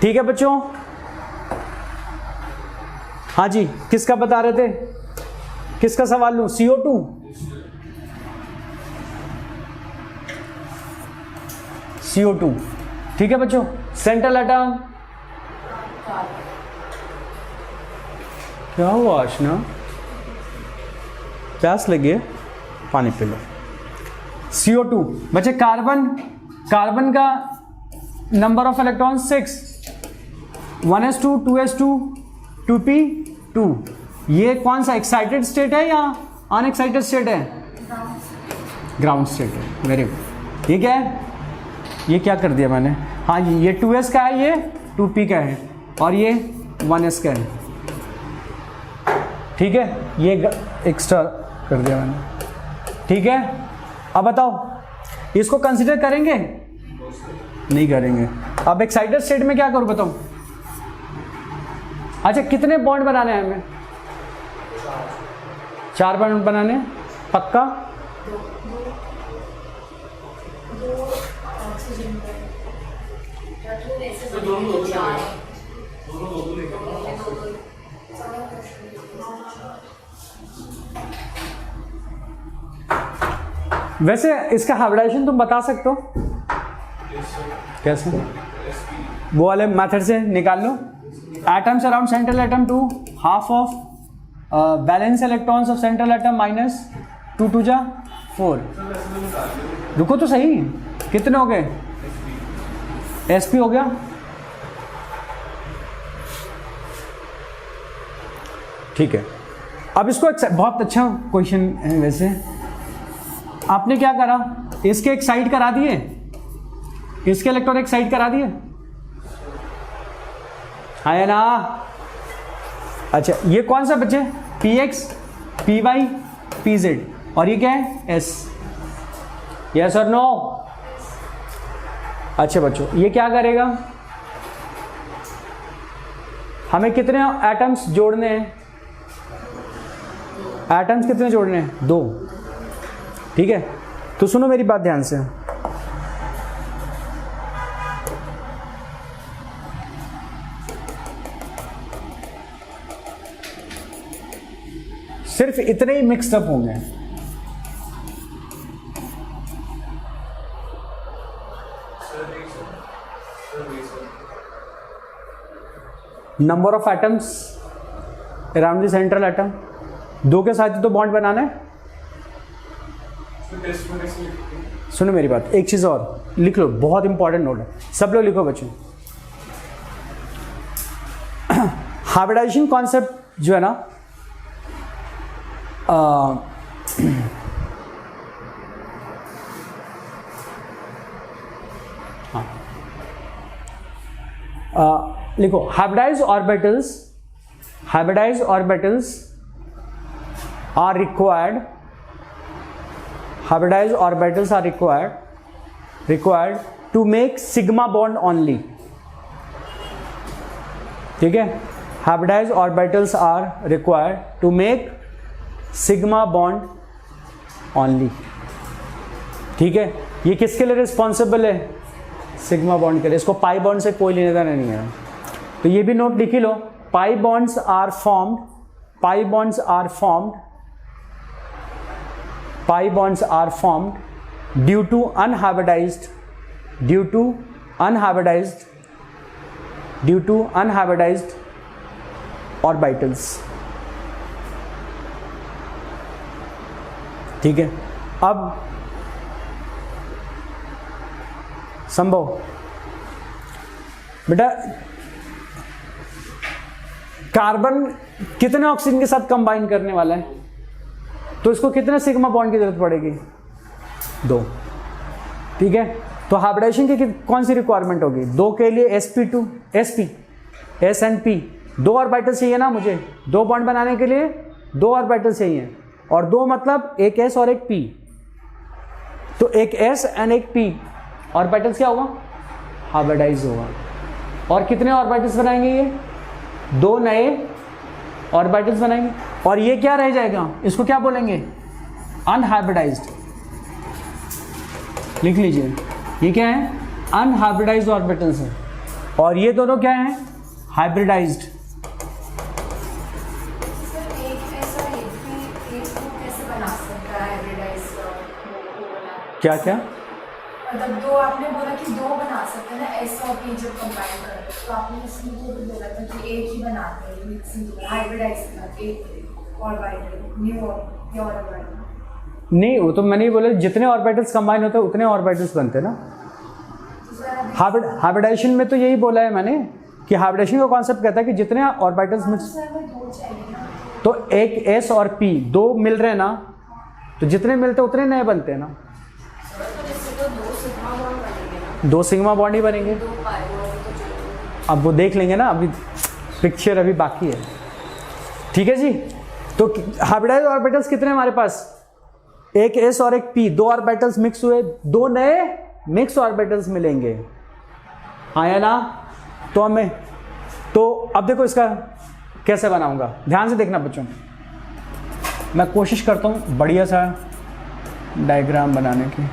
ठीक है बच्चों? हाँ जी, किसका बता रहे थे? किसका सवाल लूं? CO2। CO2, ठीक है बच्चों? सेंट्रल एटम क्या हुआ आशना? प्यास लगी है, पानी पी लो। CO2 बच्चे, कार्बन का number of electron 6, 1s2 2s2 2p2। ये कौन सा एक्साइटेड स्टेट है या अनएक्साइटेड स्टेट है? ग्राउंड स्टेट है। Very good. ये क्या है? ये क्या कर दिया मैंने? हाँ जी, ये 2s का है, ये 2p का है, और ये 1s का है, ठीक है? ये एक्स्ट्रा कर दिया मैंने, ठीक है? अब बताओ, इसको कंसिडर करेंगे? नहीं करेंगे। अब एक्साइटेड स्टेट में क्या करूं बताओ? अच्छा, कितने बॉन्ड बनाने हैं हमें? 4 बॉन्ड बनाने, पक्का? वैसे इसका हाइब्रिडाइजेशन तुम बता सकते हो कैसे? वो वाले मेथड से निकाल लो। Atoms around central atom to half of valence electrons of central atom minus 2 2 जा 4। रुको तो सही, कितने हो गए? sp हो गया, ठीक है। अब इसको बहुत अच्छा क्वेश्चन है वैसे। आपने क्या करा? इसके एक्साइट करा दिए, इसके इलेक्ट्रॉन एक्साइट करा दिए, है ना? अच्छा, ये कौन सा बच्चे? px, py, pz, और ये क्या है? s। Yes or no? अच्छा बच्चों, ये क्या करेगा? हमें कितने एटम्स जोड़ने हैं? एटम्स कितने जोड़ने हैं? 2, ठीक है? तो सुनो मेरी बात ध्यान से। सिर्फ इतने ही मिक्सअप होंगे। Number of atoms around the central atom दो के साथ ही तो बॉन्ड बनाना है। टेस्ट में कैसे लिखते हैं? सुनो मेरी बात, एक चीज़ और लिख लो, बहुत इंपॉर्टेंट नोट है, सब लोग लिखो बच्चों। हाइब्रिडाइजेशन कॉन्सेप्ट जो है ना, लिखो hybridize orbitals are required, hybridized orbitals are required to make sigma bond only। ठीक है, hybridized orbitals are required to make sigma bond only। ठीक है, ये किसके लिए रिस्पॉन्सिबल है? सिग्मा बॉन्ड के लिए। इसको पाई बॉन्ड से कोई लेने देना नहीं है, तो ये भी नोट लिख ही लो। Pi bonds are formed pi bonds are formed due to unhybridized orbitals। ठीक है, अब संभव बेटा, कार्बन कितने ऑक्सीजन के साथ कंबाइन करने वाला है, तो इसको कितने सिग्मा बॉन्ड की जरूरत पड़ेगी? 2। ठीक है, तो हाइब्रिडाइजेशन की कौन सी रिक्वायरमेंट होगी? 2 के लिए sp2 sp s and p, 2 orbital चाहिए ना मुझे, 2 बॉन्ड बनाने के लिए 2 ऑर्बिटल चाहिए, और 2 मतलब एक s और एक p, तो एक s एंड एक p ऑर्बिटल्स क्या होगा? हाइब्रिडाइज होगा। और कितने ऑर्बिटल्स बनाएंगे? ये 2 नए ऑर्बिटल्स बनाएंगे, और ये क्या रह जाएगा? इसको क्या बोलेंगे? अनहाइब्रिडाइज्ड। लिख लीजिए, ये क्या है? अनहाइब्रिडाइज्ड ऑर्बिटल्स है, और ये दोनों क्या है? हाइब्रिडाइज्ड। सर एक ऐसा एक भी एक को कैसे बना सकता है हाइब्रिडाइज overlap? क्या क्या? मतलब 2 आपने बोला कि 2 बना सकते हैं ना, एस और पी जब कंबाइन करें, तो आपने इसमें तो भी बोला था कि एक ही बनाते हैं मिक्सिंग हाइब्रिडाइज एक ऑर्बिटल न्यू प्योर ऑर्बिटल। नहीं, वो तो मैंने ही बोला, जितने ऑर्बिटल्स कंबाइन होते हैं उतने ऑर्बिटल्स बनते हैं ना। हाइब्रिडाइजेशन में तो यही बोला है मैंने कि हाइब्रिडेशन का कॉन्सेप्ट कहता है कि जितने ऑर्बिटल्स में तो एक एस और पी दो मिल रहे हैं ना, तो जितने मिलते हैं उतने नए बनते हैं ना। दो सिग्मा बॉन्ड ही बनेंगे। अब वो देख लेंगे ना, अभी पिक्चर अभी बाकी है। ठीक है जी। तो हाइब्रिडाइज्ड ऑर्बिटल्स कितने हमारे पास? एक एस और एक पी, दो ऑर्बिटल्स मिक्स हुए, दो नए मिक्स ऑर्बिटल्स मिलेंगे। आया ना? तो हमें तो अब देखो इसका कैसे बनाऊंगा, ध्यान से देखना बच्चों। मैं कोशिश करता हूं बढ़िया सा डायग्राम बनाने की।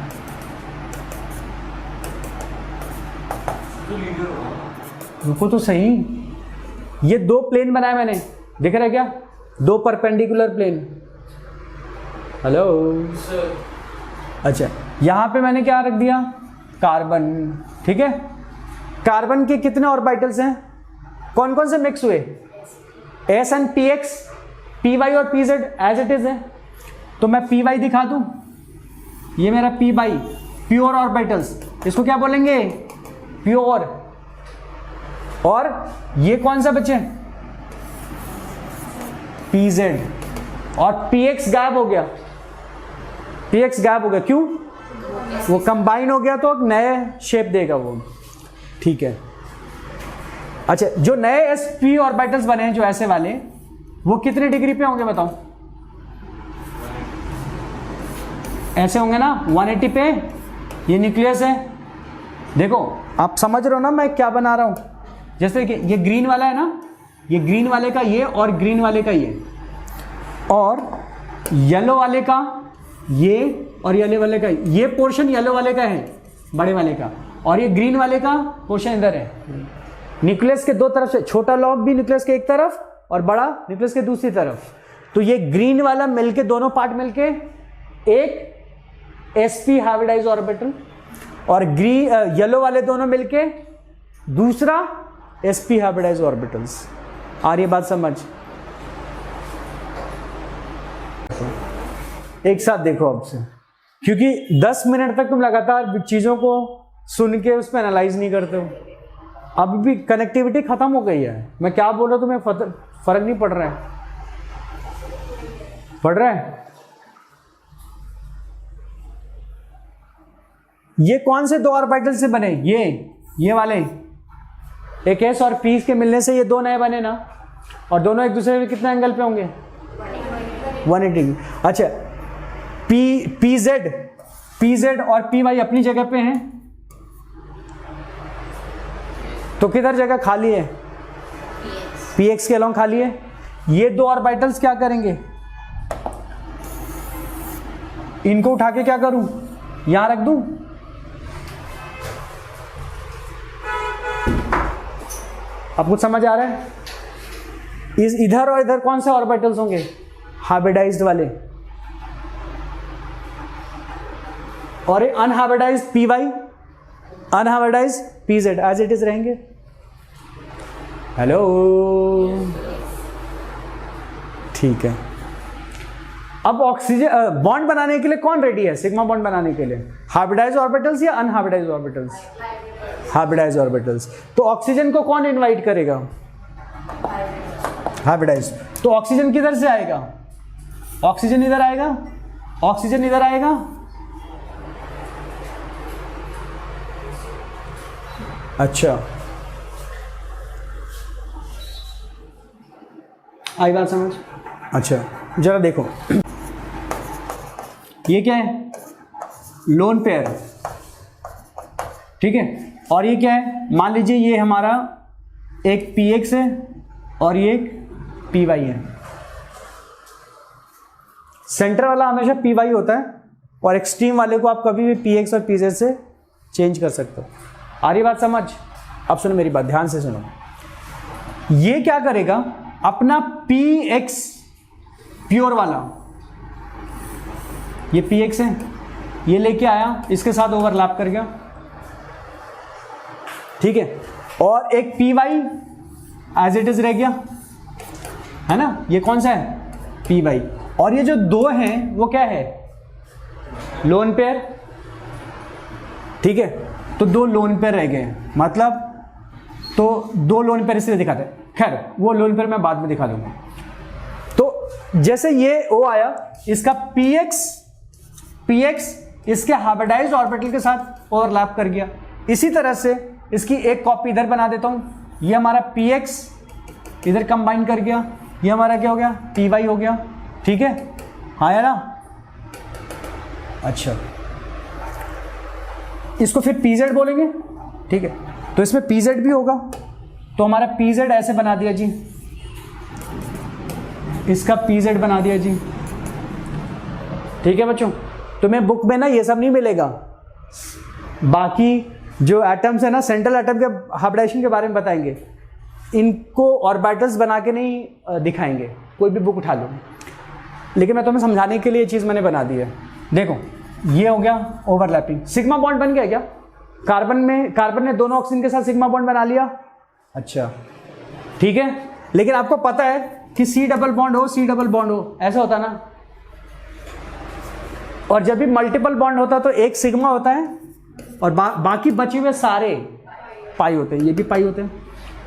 रुको तो सही, ये दो प्लेन बनाए मैंने, दिख रहा है क्या? दो परपेंडिकुलर प्लेन। हेलो, अच्छा यहां पे मैंने क्या रख दिया? कार्बन। ठीक है, कार्बन के कितने ऑर्बिटल्स हैं? कौन कौन से मिक्स हुए? S and p x, p y और p z as it is है। तो मैं पी वाई दिखा दूं, ये मेरा पी वाई प्योर ऑर्बिटल्स, इसको क्या बोलेंगे? प्योर। और ये कौन सा बचे? P Z. और पी एक्स गायब हो गया, पी एक्स गायब हो गया, क्यों? वो कंबाइन हो गया तो नए शेप देगा वो। ठीक है, अच्छा जो नए एस पी ऑर्बिटल्स बने हैं जो ऐसे वाले, वो कितने डिग्री पे होंगे बताओ? ऐसे होंगे ना 180 पे। ये न्यूक्लियस है, देखो आप समझ रहे हो ना मैं क्या बना रहा हूं? जैसे कि ये ग्रीन वाला है ना, ये ग्रीन वाले का ये, और ग्रीन वाले का ये, और येलो वाले का ये, और येलो वाले का ये पोर्शन येलो वाले का है, बड़े वाले का, और ये ग्रीन वाले का पोर्शन इधर है। न्यूक्लियस के दो तरफ से, छोटा लॉब भी न्यूक्लियस के एक तरफ और बड़ा न्यूक्लियस के दूसरी तरफ। तो ये ग्रीन वाला मिलके, दोनों पार्ट मिलके एक sp हाइब्रिडाइज्ड ऑर्बिटल, और येलो वाले दोनों मिलके दूसरा sp हाइब्रिडाइज्ड ऑर्बिटल्स। आ रही है बात समझ? एक साथ देखो अब से, क्योंकि 10 मिनट तक तुम लगातार चीज़ों को सुन के उस पर एनालाइज नहीं करते हो। अभी भी कनेक्टिविटी खत्म हो गई है। मैं क्या बोल रहा हूँ तुम्हें फर्क नहीं पड़ रहा है? पड़ रहा है? ये कौन से दो ऑर्बिटल से बने? ये वाले, एक एस और पी के मिलने से ये दो नए बने ना, और दोनों एक दूसरे के कितने एंगल पे होंगे? 180। अच्छा, पीजेड और पी वाई अपनी जगह पे हैं, तो किधर जगह खाली है? पी एक्स के अलॉन्ग खाली है। ये दो ऑर्बिटल्स क्या करेंगे? इनको उठा के क्या करूं? यहां रख दूं? अब कुछ समझ आ रहा है? इस इधर और इधर कौन से ऑर्बिटल्स होंगे? हाइब्रिडाइज्ड वाले। और unhybridized p y, unhybridized p z as it is रहेंगे। हेलो, ठीक है। अब ऑक्सीजन बॉन्ड बनाने के लिए कौन रेडी है? सिग्मा बॉन्ड बनाने के लिए हाइब्रिडाइज्ड ऑर्बिटल्स या अनहाइब्रिडाइज्ड ऑर्बिटल्स? Hybridized orbitals. तो ऑक्सीजन को कौन इनवाइट करेगा? हाइब्रिडाइज्ड। तो ऑक्सीजन किधर से आएगा? ऑक्सीजन इधर आएगा, ऑक्सीजन इधर आएगा। अच्छा, आई बात समझ? अच्छा, जरा देखो, ये क्या है? लोन पेयर, ठीक है। और ये क्या है? मान लीजिए ये हमारा एक पी एक्स है और ये एक पी वाई है। सेंटर वाला हमेशा पी वाई होता है, और एक्सट्रीम वाले को आप कभी भी पी एक्स और पी जेड से चेंज कर सकते हो। आ रही बात समझ? अब सुनो मेरी बात, ध्यान से सुनो। ये क्या करेगा? अपना पी एक्स प्योर वाला, ये पी एक्स है, ये लेके आया, इसके साथ ओवरलैप कर गया, ठीक है। और एक p y as it is रह गया, है ना? ये कौन सा है? P y. और ये जो दो हैं वो क्या है? लोन पेयर, ठीक है। तो दो लोन पेयर रह गए, मतलब तो दो लोन पेयर इसलिए दिखाते हैं। खैर, वो लोन पेयर मैं बाद में दिखा दूंगा। तो जैसे ये ओ आया, इसका पी एक्स इसके हाइब्रिडाइज्ड ऑर्बिटल के साथ ओवरलैप कर गया। इसी तरह से इसकी एक कॉपी इधर बना देता हूं। ये हमारा पी एक्स इधर कंबाइन कर गया, ये हमारा क्या हो गया? पी वाई हो गया, ठीक है। आया ना? अच्छा, इसको फिर पी जेड बोलेंगे, ठीक है। तो इसमें पी जेड भी होगा, तो हमारा पी जेड ऐसे बना दिया जी, इसका पी जेड बना दिया जी, ठीक है बच्चों। तुम्हें बुक में ना ये सब नहीं मिलेगा। बाकी जो एटम्स है ना, सेंट्रल एटम के हाइब्रिडाइजेशन के बारे में बताएंगे, इनको ऑर्बिटल्स बना के नहीं दिखाएंगे। कोई भी बुक उठा लो, लेकिन मैं तुम्हें समझाने के लिए ये चीज़ मैंने बना दी है। देखो, ये हो गया ओवरलैपिंग। सिग्मा बॉन्ड बन गया क्या? कार्बन ने दोनों ऑक्सीजन के साथ सिग्मा बॉन्ड बना लिया। अच्छा, ठीक है। लेकिन आपको पता है कि सी डबल बॉन्ड हो, ऐसा होता ना। और जब भी मल्टीपल बॉन्ड होता तो एक सिग्मा होता है और बाकी बचे हुए सारे पाई होते हैं। ये भी पाई होते हैं।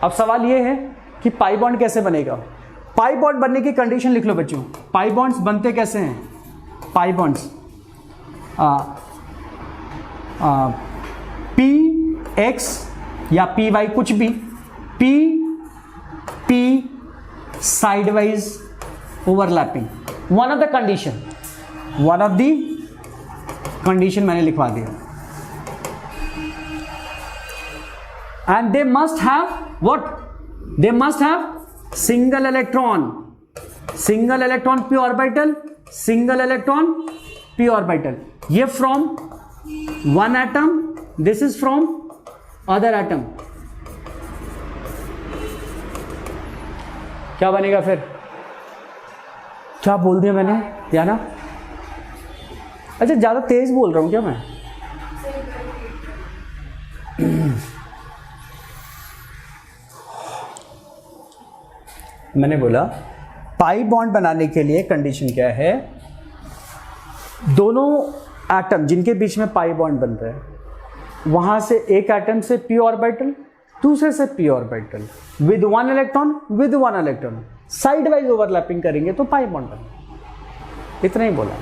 अब सवाल ये है कि पाई बॉन्ड कैसे बनेगा? पाई बॉन्ड बनने की कंडीशन लिख लो बच्चों। पाई बॉन्ड्स बनते कैसे हैं? पाई बॉन्ड्स पी एक्स या पी वाई, कुछ भी, p side wise overlapping. One of the condition मैंने लिखवा दिया। And they must have what? They must have single electron p orbital, single electron p orbital. ये from one atom, this is from other atom. क्या बनेगा फिर? क्या बोल दिया मैंने या ना? अच्छा, ज्यादा तेज बोल रहा हूं क्या मैं? मैंने बोला पाई बॉन्ड बनाने के लिए कंडीशन क्या है? दोनों एटम जिनके बीच में पाई बॉन्ड बन रहा है, वहां से एक एटम से p ऑर्बिटल, दूसरे से p orbital with 1 electron side wise overlapping करेंगे तो पाई बॉन्ड बनेगा। इतना ही बोला।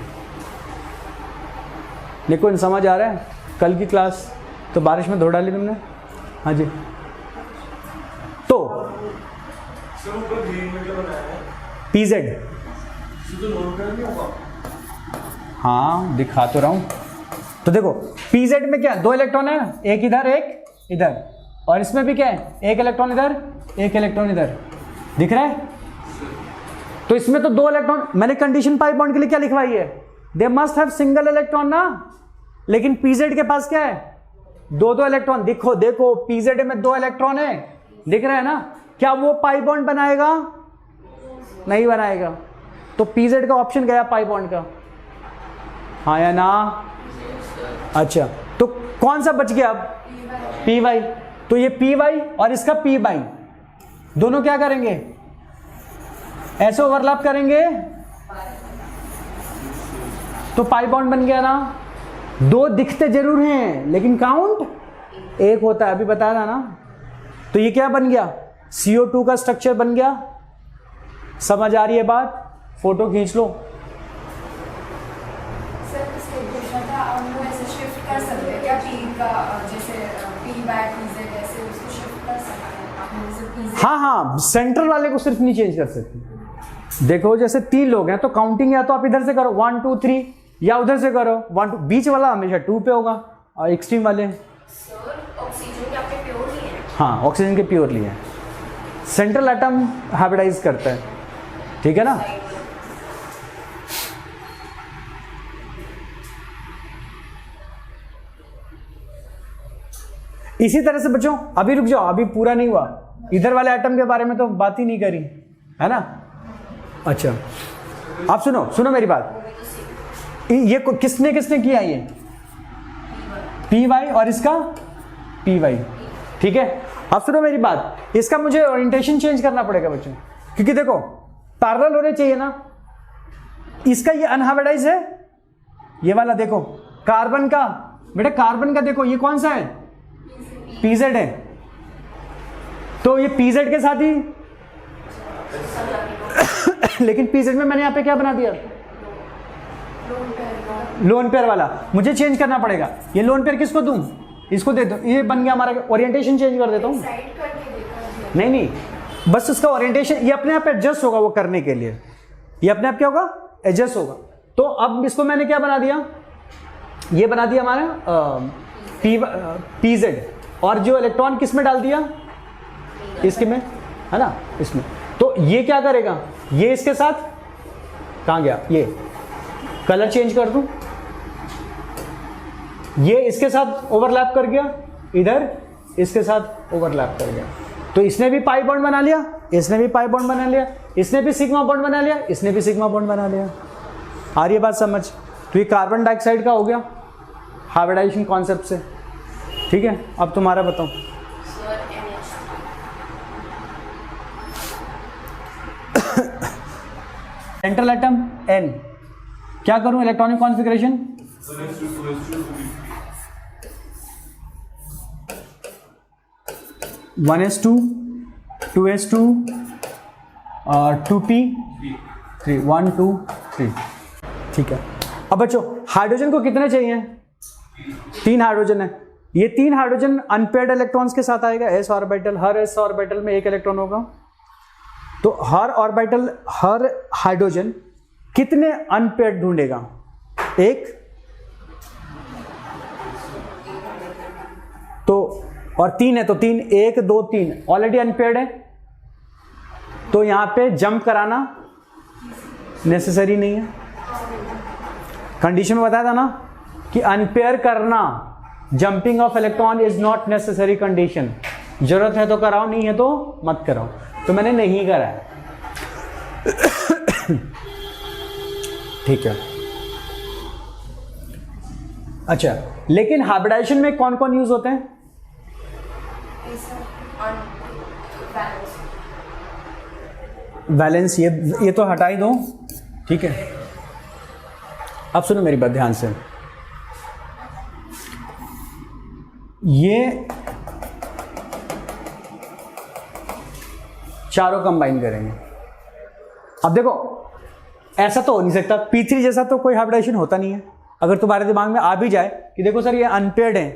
लेकिन समझ आ रहा है? कल की क्लास तो बारिश में धो डाली तुमने। हाँ जी। तो सर ऊपर ग्रीन में क्या बनाया है? PZ, तो नोट कर नहीं होगा? हाँ दिखा तो रहा हूं। तो देखो PZ में क्या 2 इलेक्ट्रॉन है, एक इधर एक इधर, और इसमें भी क्या है, एक इलेक्ट्रॉन इधर एक इलेक्ट्रॉन इधर, दिख रहा है? तो इसमें तो 2 इलेक्ट्रॉन, मैंने कंडीशन पाई बॉन्ड के लिए क्या लिखवाई है, दे मस्ट हैव सिंगल इलेक्ट्रॉन ना, लेकिन PZ के पास क्या है, 2 इलेक्ट्रॉन। देखो PZ में 2 इलेक्ट्रॉन है, दिख रहा है ना? क्या वो पाई बॉन्ड बनाएगा? नहीं बनाएगा। तो PZ का ऑप्शन गया पाई बॉन्ड का, हाँ या ना? अच्छा, तो कौन सा बच गया अब? PY। तो ये PY और इसका PY दोनों क्या करेंगे, ऐसे ओवरलैप करेंगे तो पाई बॉन्ड बन गया ना। 2 दिखते जरूर हैं लेकिन काउंट 1 होता है, अभी बताया था ना। तो ये क्या बन गया, CO2 का स्ट्रक्चर बन गया। समझ आ रही है बात? फोटो खींच लो। सर इसलिए पूछना था, हम लोग ऐसे शिफ्ट कर सकते हैं क्या P का, जैसे P/PZ ऐसे उसको शिफ्ट कर सकते हैं आपने, जैसे PZ। हाँ हाँ, सेंट्रल वाले को सिर्फ नहीं चेंज कर सकते। देखो जैसे 3 लोग हैं तो काउंटिंग या तो आप इधर से करो 1 2 3, या उधर से करो 1 2, बीच वाला हमेशा 2 पे होगा और एक्सट्रीम वाले। सर ऑक्सीजन के आपके प्योर नहीं है? हाँ ऑक्सीजन के प्योरली है। सेंट्रल एटम हाइब्रिडाइज करता है, ठीक है ना? इसी तरह से बच्चों, अभी रुक जाओ, अभी पूरा नहीं हुआ। इधर वाले एटम के बारे में तो बात ही नहीं करी है ना। अच्छा आप सुनो मेरी बात। ये किसने किया ये, PY और इसका PY, ठीक है? अब सुनो मेरी बात, इसका मुझे ओरिएंटेशन चेंज करना पड़ेगा बच्चों, क्योंकि देखो पैरेलल होने चाहिए ना। इसका ये अनहाइब्रिडाइज है, ये वाला देखो कार्बन का, बेटा कार्बन का देखो ये कौन सा है, PZ है। तो ये PZ के साथ ही लेकिन PZ में मैंने यहां पे क्या बना दिया, लोन पेयर वाला। मुझे चेंज करना पड़ेगा, ये लोन पेयर किसको दूं, इसको दे दो, ये बन गया हमारा। ओरिएंटेशन चेंज कर देता हूं। साइड करके देखा नहीं बस उसका ओरिएंटेशन, ये अपने आप एडजस्ट होगा वो करने के लिए, ये अपने आप क्या होगा, एडजस्ट होगा। तो अब इसको मैंने क्या बना दिया, ये बना दिया हमारा PZ, और जो इलेक्ट्रॉन किस में डाल दिया, इसके में, है ना, इसमें। तो ये क्या करेगा, ये इसके साथ कहाँ गया, ये कलर चेंज कर दूं, ये इसके साथ ओवरलैप कर गया, इधर इसके साथ ओवरलैप कर गया। तो इसने भी पाई बॉन्ड बना लिया, इसने भी पाई बॉन्ड बना लिया, इसने भी सिग्मा बॉन्ड बना लिया, इसने भी सिग्मा बॉन्ड बना लिया। आ रही है बात समझ? तो ये कार्बन डाइऑक्साइड का हो गया हाइब्रिडाइजेशन कॉन्सेप्ट से, ठीक है? अब तुम्हारा बताओ। सेंट्रल एटम N, क्या करूं electronic configuration, 1s2 2s2 2p3 1 2 3, ठीक है? अब बच्चों हाइड्रोजन को कितने चाहिए, 3 हाइड्रोजन है। ये 3 हाइड्रोजन अनपेयर्ड इलेक्ट्रॉन्स के साथ आएगा, s ऑर्बिटल, हर s ऑर्बिटल में 1 इलेक्ट्रॉन होगा। तो हर ऑर्बिटल, हर हाइड्रोजन कितने अनपेयर्ड ढूंढेगा, 1। तो और 3 है तो 3, 1 2 3 ऑलरेडी अनपेयर्ड है, तो यहां पे जंप कराना नेसेसरी नहीं है। कंडीशन में बताया था ना कि अनपेयर करना, jumping of electron is not necessary condition. जरूरत है तो कराओ, नहीं है तो मत कराओ। तो मैंने नहीं करा है, ठीक है? अच्छा, लेकिन हाइब्रिडाइजेशन में कौन कौन यूज होते हैं, वैलेंस, ये तो हटा ही दो, ठीक है? अब सुनो मेरी बात ध्यान से, ये चारों कंबाइन करेंगे। अब देखो ऐसा तो हो नहीं सकता, P3 जैसा तो कोई हाइब्रिडाइजेशन होता नहीं है। अगर तुम्हारे दिमाग में आ भी जाए कि देखो सर ये अनपेयर्ड है,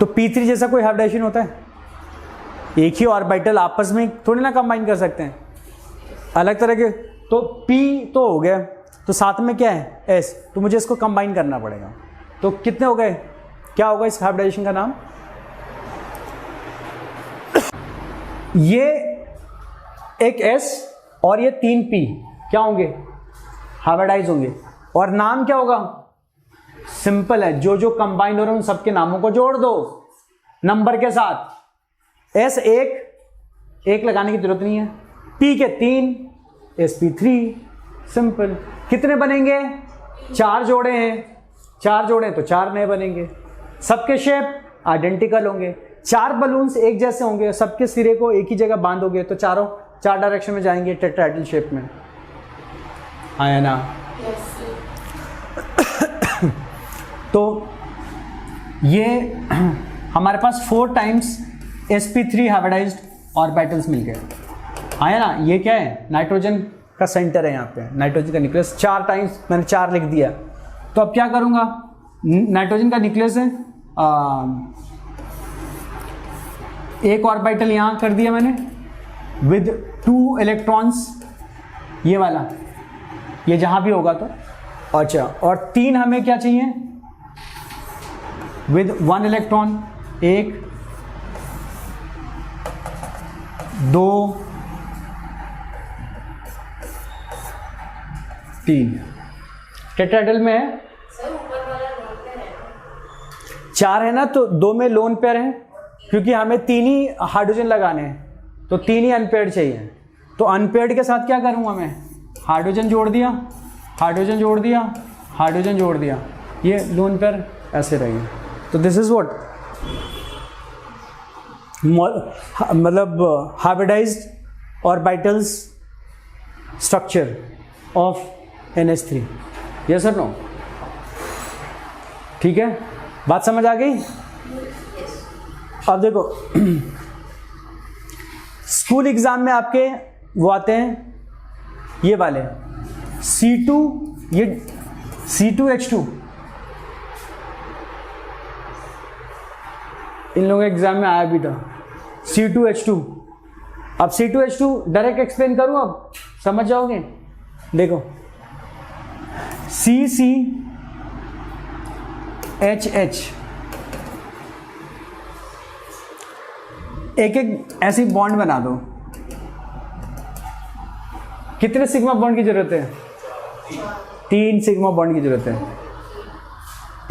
तो P3 जैसा कोई हाइब्रिडाइजेशन होता है? एक ही ऑर्बिटल आपस में थोड़ी ना कंबाइन कर सकते हैं, अलग तरह के। तो P तो हो गया, तो साथ में क्या है S, तो मुझे इसको कंबाइन करना पड़ेगा। तो कितने हो गए, क्या होगा इस हाइब्रिडाइजेशन का नाम? ये एक S और ये 3 P क्या होंगे, हाइब्रिडाइज होंगे। और नाम क्या होगा, सिंपल है, जो जो कंबाइंड हो रहे हैं उन सबके नामों को जोड़ दो नंबर के साथ। S एक लगाने की जरूरत नहीं है, P के 3, sp3, सिंपल। कितने बनेंगे, 4 जोड़े हैं, 4 जोड़े तो 4 नए बनेंगे। सबके शेप आइडेंटिकल होंगे, 4 बलून्स एक जैसे होंगे, सबके सिरे को एक ही जगह बांधोगे तो चारों 4 डायरेक्शन में जाएंगे टेट्राहेड्रल शेप में, आया ना? तो ये हमारे पास 4 टाइम्स sp3 हाइब्रिडाइज्ड ऑर्बिटल्स मिल गए, आया ना? ये क्या है, नाइट्रोजन का सेंटर है यहाँ पे, नाइट्रोजन का न्यूक्लियस 4 टाइम्स, मैंने 4 लिख दिया। तो अब क्या करूँगा, नाइट्रोजन का न्यूक्लियस है, एक ऑर्बिटल यहाँ कर दिया मैंने विद 2 इलेक्ट्रॉन्स, ये वाला, ये जहाँ भी होगा तो। अच्छा, और 3 हमें क्या चाहिए, विद 1 इलेक्ट्रॉन, 1 2 3, टेट्राहेड्रल में है 4 है ना, तो 2 में लोन पेयर है, क्योंकि हमें 3 ही हाइड्रोजन लगाने हैं, तो 3 ही अनपेयर्ड चाहिए। तो अनपेयर्ड के साथ क्या करूँगा मैं, हाइड्रोजन जोड़ दिया, हाइड्रोजन जोड़ दिया, हाइड्रोजन जोड़ दिया, ये लोन पेयर ऐसे रहेंगे। तो दिस इज व्हाट, मतलब hybridized orbitals structure of NH3, yes or no? ठीक है, बात समझ आ गई? अब देखो स्कूल एग्जाम में आपके वो आते हैं ये वाले C2, ये C2H2, इन लोगों के एग्जाम में आया भी था C2H2। अब C2H2 डायरेक्ट एक्सप्लेन करूं, अब समझ जाओगे। देखो CCHH, एक एक ऐसी बॉन्ड बना दो। कितने सिग्मा बॉन्ड की जरूरत है, 3 सिग्मा बॉन्ड की जरूरत है,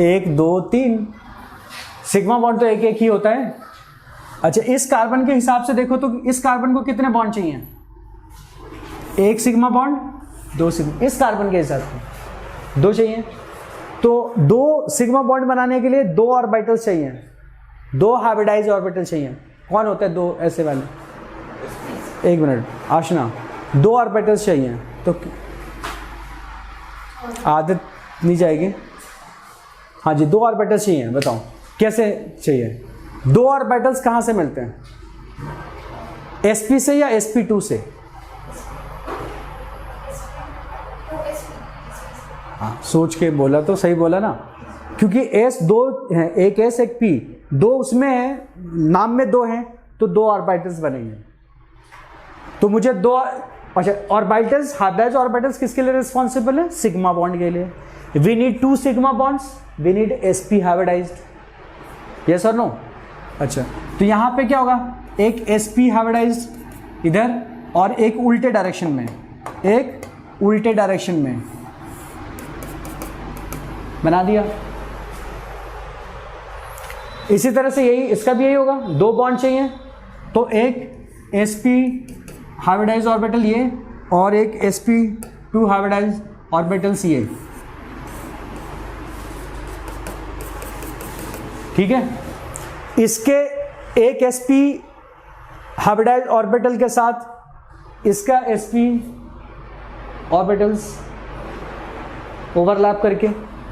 1 2 3 सिग्मा बॉन्ड तो एक एक ही होता है। अच्छा, इस कार्बन के हिसाब से देखो तो इस कार्बन को कितने बॉन्ड चाहिए, 1 सिग्मा बॉन्ड, 2 सिग्मा, इस कार्बन के हिसाब से 2 चाहिए। तो 2 सिग्मा बॉन्ड बनाने के लिए 2 ऑर्बिटल्स चाहिए, 2 हाइब्रिडाइज्ड ऑर्बिटल चाहिए। कौन होता है 2 ऐसे वाले, 1 मिनट आशना, 2 ऑर्बिटल्स चाहिए। तो आदत नहीं जाएगी, हाँ जी, 2 ऑर्बिटल्स चाहिए। बताओ कैसे चाहिए, 2 ऑर्बिटल्स कहाँ से मिलते हैं, sp से या sp2 से? हाँ, सोच के बोला तो सही बोला ना, क्योंकि S 2 है, एक S एक P, 2 उसमें है, नाम में 2 हैं, तो 2 ऑर्बिटल्स बनेंगे। तो मुझे 2, अच्छा, ऑर्बिटल्स, हाइब्रिडाइज्ड ऑर्बिटल्स किसके लिए रिस्पॉन्सिबल है, सिग्मा बॉन्ड के लिए। We need 2 sigma bonds, we need sp hybridized, yes or no? अच्छा, तो यहाँ पे क्या होगा, एक sp हाइब्रिडाइज्ड इधर और एक उल्टे डायरेक्शन में, एक उल्टे डायरेक्शन में बना दिया। इसी तरह से यही इसका भी यही होगा, 2 बॉन्ड चाहिए, तो एक sp हाइब्रिडाइज्ड ऑर्बिटल ये और एक sp2 हाइब्रिडाइज्ड ऑर्बिटल्स ये, ठीक है। इसके एक sp हाइब्रिडाइज्ड ऑर्बिटल के साथ इसका sp ऑर्बिटल्स ओवरलैप करके,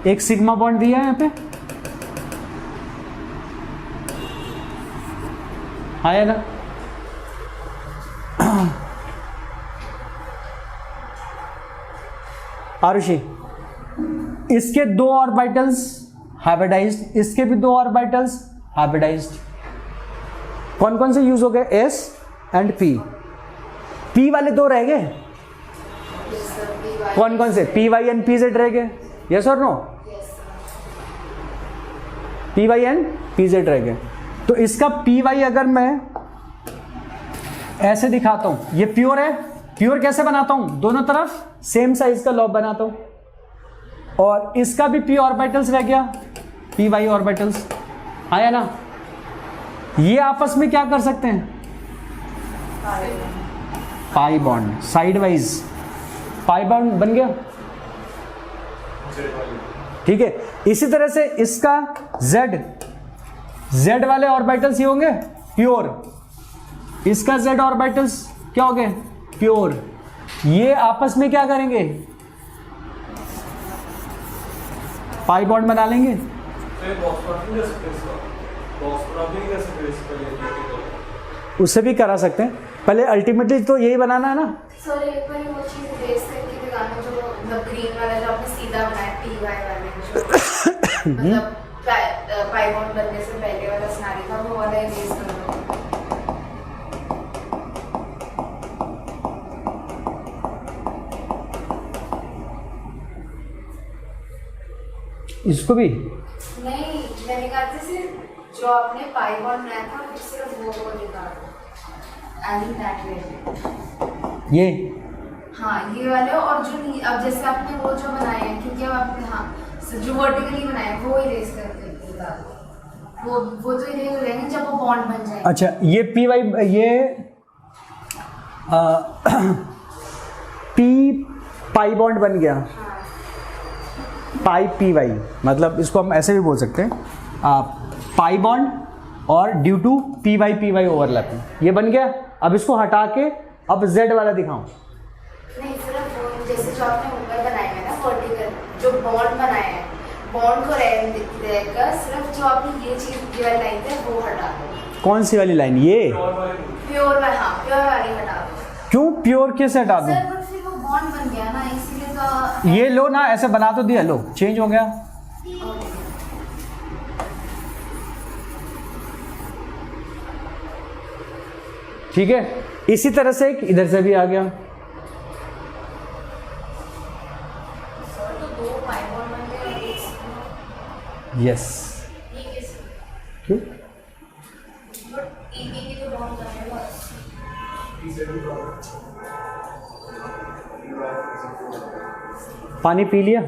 एक सिग्मा बॉन्ड दिया है यहाँ पे, आया ना। आरुषि, इसके 2 ऑर्बिटल्स हाइब्रिडाइज्ड, इसके भी 2 ऑर्बिटल्स हाइब्रिडाइज्ड। कौन कौन से यूज हो गए? S and P. पी वाले 2 रह गए, कौन कौन से? P y and p z रह गए, yes or no? P y and p z रह गए। तो इसका पी वाई अगर मैं ऐसे दिखाता हूं, ये प्योर है, प्योर कैसे बनाता हूं? दोनों तरफ सेम साइज का लॉब बनाता हूं, और इसका भी पी ऑर्बिटल्स रह गया, पी वाई ऑर्बिटल्स, आया ना। ये आपस में क्या कर सकते हैं? Pi bond, side wise pi bond बन गया, ठीक है। इसी तरह से इसका Z वाले ऑर्बिटल्स ये होंगे प्योर, इसका Z ऑर्बिटल्स क्या हो गए? प्योर। ये आपस में क्या करेंगे? पाई बॉन्ड बना लेंगे। उससे भी करा सकते हैं, पहले अल्टीमेटली तो यही बनाना है ना। सर एक बार वो चीज बेस करके दिखाना, जो मतलब ग्रीन वाला जो आपने सीधा बनाया पी वाई वाले जो मतलब पाई बॉन्ड बनने से पहले वाला सिनेरियो था, वो वाला बेस कर दो। इसको भी नहीं, मैंने कहा था सिर्फ जो आपने पाई बॉन्ड बनाया था सिर्फ वो दिखा दो, एंड दैट वे। ये हाँ ये वाले, और जो अब जैसे आपने वो जो बनाए हैं, क्योंकि अब आपने हाँ जो वर्टिकली बनाए हैं वो इरेज करके वो तो इरेज हो जाएंगे जब वो बॉन्ड बन जाएंगे। अच्छा, ये पी वाई, ये पी पाई बॉन्ड बन गया, पाई पी वाई, मतलब इसको हम ऐसे भी बोल सकते हैं पाई बॉन्ड, और due to p y overlapping, ये बन गया। अब इसको हटा के अब Z वाला दिखाऊं। नहीं, सिर्फ वो जैसे जो आपने ऊपर बनाए हैं ना वर्टिकल, जो बॉन्ड बनाए हैं, बॉन्ड को रहकर सिर्फ जो आपने ये चीज ये वाली लाइन है वो हटा दो। कौन सी वाली लाइन? ये प्योर वाली, हाँ प्योर वाली हटा दो। क्यों प्योर कैसे हटा दूं? सर फिर वो बॉन्ड बन गया ना, इसीलिए तो ये लो ना, ऐसे बना तो दिया, लो चेंज हो गया। ठीक है, इसी तरह से इधर से भी आ गया। तो 2 पाई बॉन्ड बन गए, यस, क्यों? बट एक ही तो बॉन्ड बनेगा। पानी पी लिया?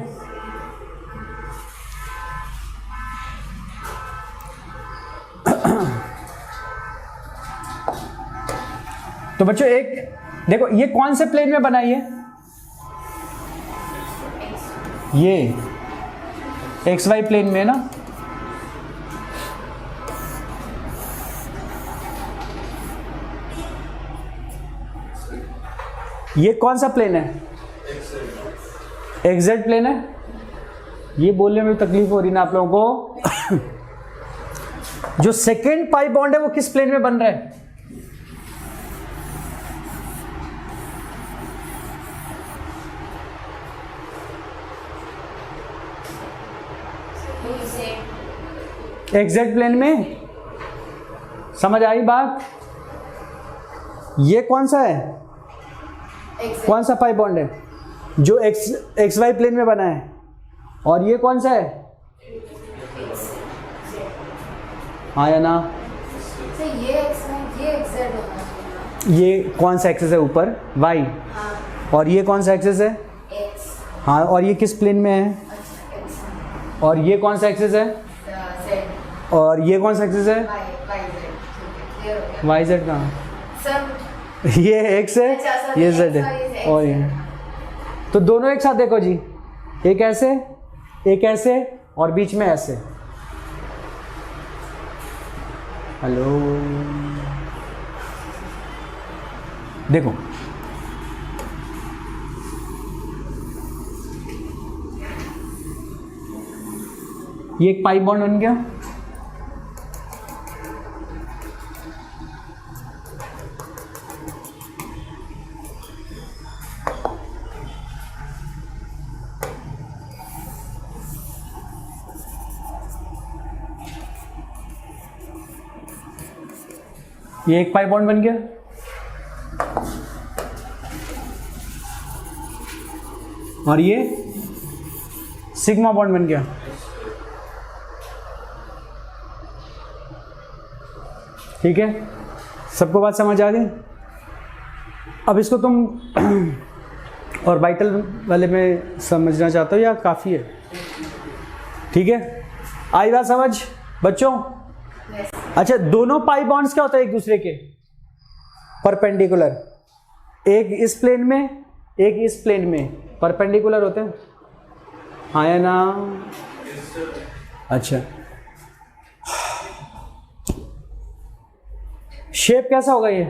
तो बच्चों एक देखो, ये कौन से प्लेन में बनाई है? ये XY प्लेन में ना। ये कौन सा प्लेन है? XZ प्लेन है। ये बोलने में तकलीफ हो रही ना आप लोगों को। जो सेकेंड पाई बॉन्ड है वो किस प्लेन में बन रहा है? XZ प्लेन में। समझ आई बात? ये कौन सा है? कौन सा पाई बॉन्ड है? जो XY प्लेन में बना है। और ये कौन सा है? हाँ या ना? ये XZ होना चाहिए। ये कौन सा एक्सेस है ऊपर? Y। हाँ। और ये कौन सा एक्सेस है? X। हाँ, और ये किस प्लेन में है? अच्छा, X। और ये कौन सा एक्सेस है? Z। और ये कौन सा एक्सेस है? YZ। YZ कहाँ? सर ये X है, अच्छा, sorry, ये X Z है, और ये और Z ये। है। तो दोनों एक साथ देखो जी, एक ऐसे, एक ऐसे, और बीच में ऐसे। हेलो, देखो ये एक पाई बॉन्ड बन गया, ये एक पाई बॉन्ड बन गया, और ये सिग्मा बॉन्ड बन गया। ठीक है, सबको बात समझ आ गई? अब इसको तुम और वाइटल वाले में समझना चाहते हो या काफ़ी है? ठीक है, आई बात समझ बच्चों? अच्छा, दोनों पाई बॉन्ड्स क्या होता है एक दूसरे के परपेंडिकुलर, एक इस प्लेन में एक इस प्लेन में परपेंडिकुलर होते हैं, हाँ या ना? अच्छा, शेप कैसा होगा ये?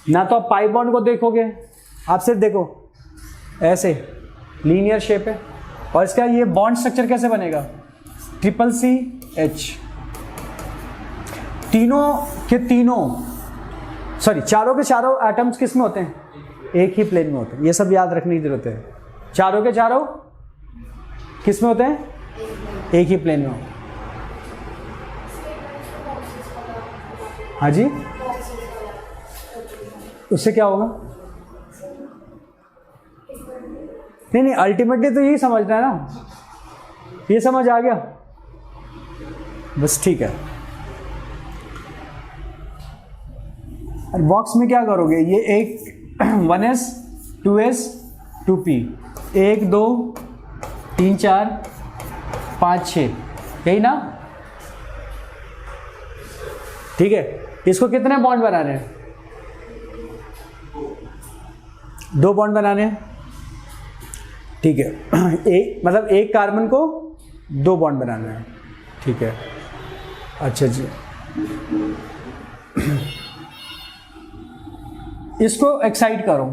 ना तो आप पाई बॉन्ड को देखोगे, आप सिर्फ देखो ऐसे लीनियर शेप है, और इसका ये बॉन्ड स्ट्रक्चर कैसे बनेगा? CCH। तीनों के तीनों, सॉरी चारों के चारों एटम्स किस में होते हैं? एक ही प्लेन में होते हैं। ये सब याद रखने की जरूरत है। चारों के चारों किस में होते हैं? एक ही प्लेन में होते हैं। हाँ जी, उससे क्या होगा? नहीं, अल्टीमेटली तो यही समझना है ना, ये समझ आ गया बस, ठीक है। और बॉक्स में क्या करोगे? ये एक 1s 2s 2p, 1 2 3 4 5 6, यही ना? ठीक है, इसको कितने बॉन्ड बनाने हैं? 2 बॉन्ड बनाने हैं। ठीक है, एक मतलब एक कार्बन को 2 बॉन्ड बनाना है। ठीक है, अच्छा जी, इसको एक्साइट करो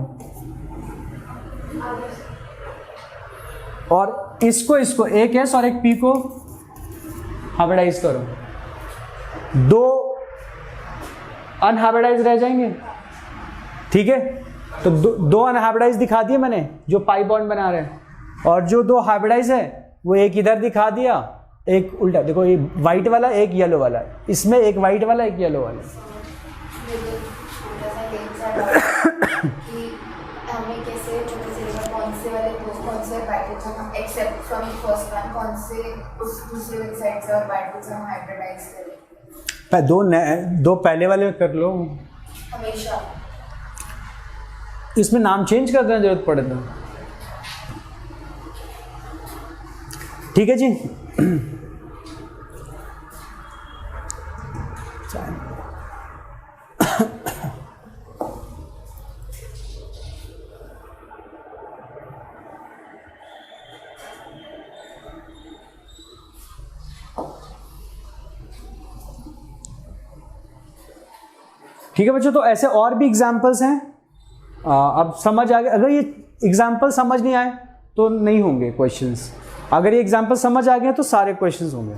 और इसको एक एस और एक पी को हाइब्रिडाइज करो, 2 अनहाइब्रिडाइज रह जाएंगे। ठीक है, तो 2 अनहाइब्रिडाइज दिखा दिए मैंने जो पाई बॉन्ड बना रहे हैं, और जो 2 हाइब्रिडाइज है वो एक इधर दिखा दिया, एक उल्टा। देखो ये वाइट वाला एक येलो वाला, इसमें एक वाइट वाला एक येलो वाला। कि हमें कैसे कौन से वाले कौन से hydrogen except from first one, कौन से उस दूसरे वेबसाइट से और हाइड्रोजन हाइब्रिडाइज करें? दो पहले वाले कर लो हमेशा। इसमें नाम चेंज कर देना जरूरत पड़े तो। ठीक है जी, ठीक है बच्चों, तो ऐसे और भी एग्जाम्पल्स हैं। अब समझ आ गया? अगर ये एग्जाम्पल समझ नहीं आए तो नहीं होंगे क्वेश्चंस, अगर ये एग्जाम्पल समझ आ गए तो सारे क्वेश्चंस होंगे।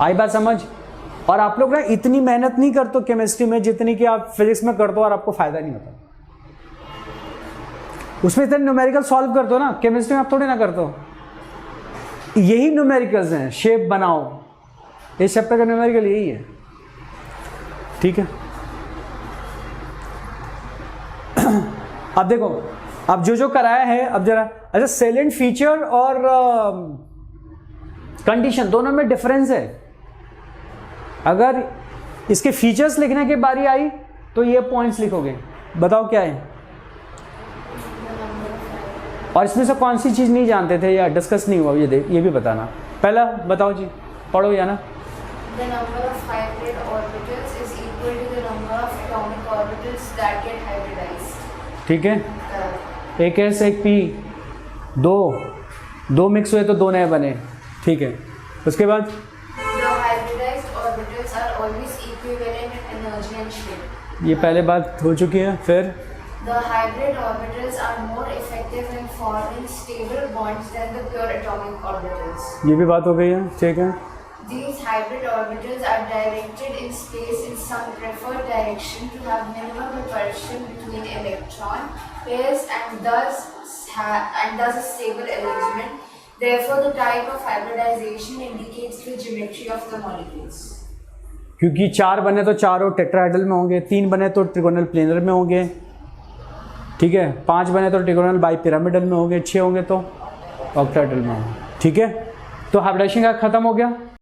आई बात समझ? और आप लोग ना इतनी मेहनत नहीं करते केमिस्ट्री में जितनी कि आप फिजिक्स में करते हो और आपको फायदा नहीं होता। उसमें इतने न्यूमेरिकल सॉल्व करते हो ना, केमिस्ट्री में आप थोड़ी ना करते हो। यही न्यूमेरिकल्स हैं, शेप बनाओ, इस चैप्टर का न्यूमेरिकल यही है। ठीक है, अब देखो, अब जो कराया है, अब जरा अच्छा सेलेंट फीचर और कंडीशन दोनों में डिफरेंस है। अगर इसके फीचर्स लिखने की बारी आई तो ये पॉइंट्स लिखोगे, बताओ क्या है। और इसमें से कौन सी चीज़ नहीं जानते थे या डिस्कस नहीं हुआ, ये भी बताना। पहला बताओ जी, पढ़ो या ना। The number of hybrid orbitals is equal to the number of atomic orbitals that get hybridized. ठीक है, एक एस एक पी, दो मिक्स हुए तो 2 नए बने। ठीक है, उसके बाद The hybridized orbitals are always equivalent in energy and shape. ये पहले बात हो चुकी है। फिर The hybrid orbitals are more effective in forming stable bonds than the pure atomic orbitals. ये भी बात हो गई है, ठीक है। These hybrid orbitals are directed in space in some preferred direction to have minimum repulsion between electron pairs and thus a stable arrangement. Therefore, the type of hybridization indicates the geometry of the molecules. क्योंकि 4 बने तो चारों tetrahedral में होंगे, 3 बने तो trigonal planar में होंगे, ठीक है, 5 बने तो ट्रिगोनल बाई पिरामिडल में होंगे, 6 होंगे तो ऑक्टाहेड्रल में होंगे, ठीक है। तो हाइब्रिडाइजेशन का खत्म हो गया।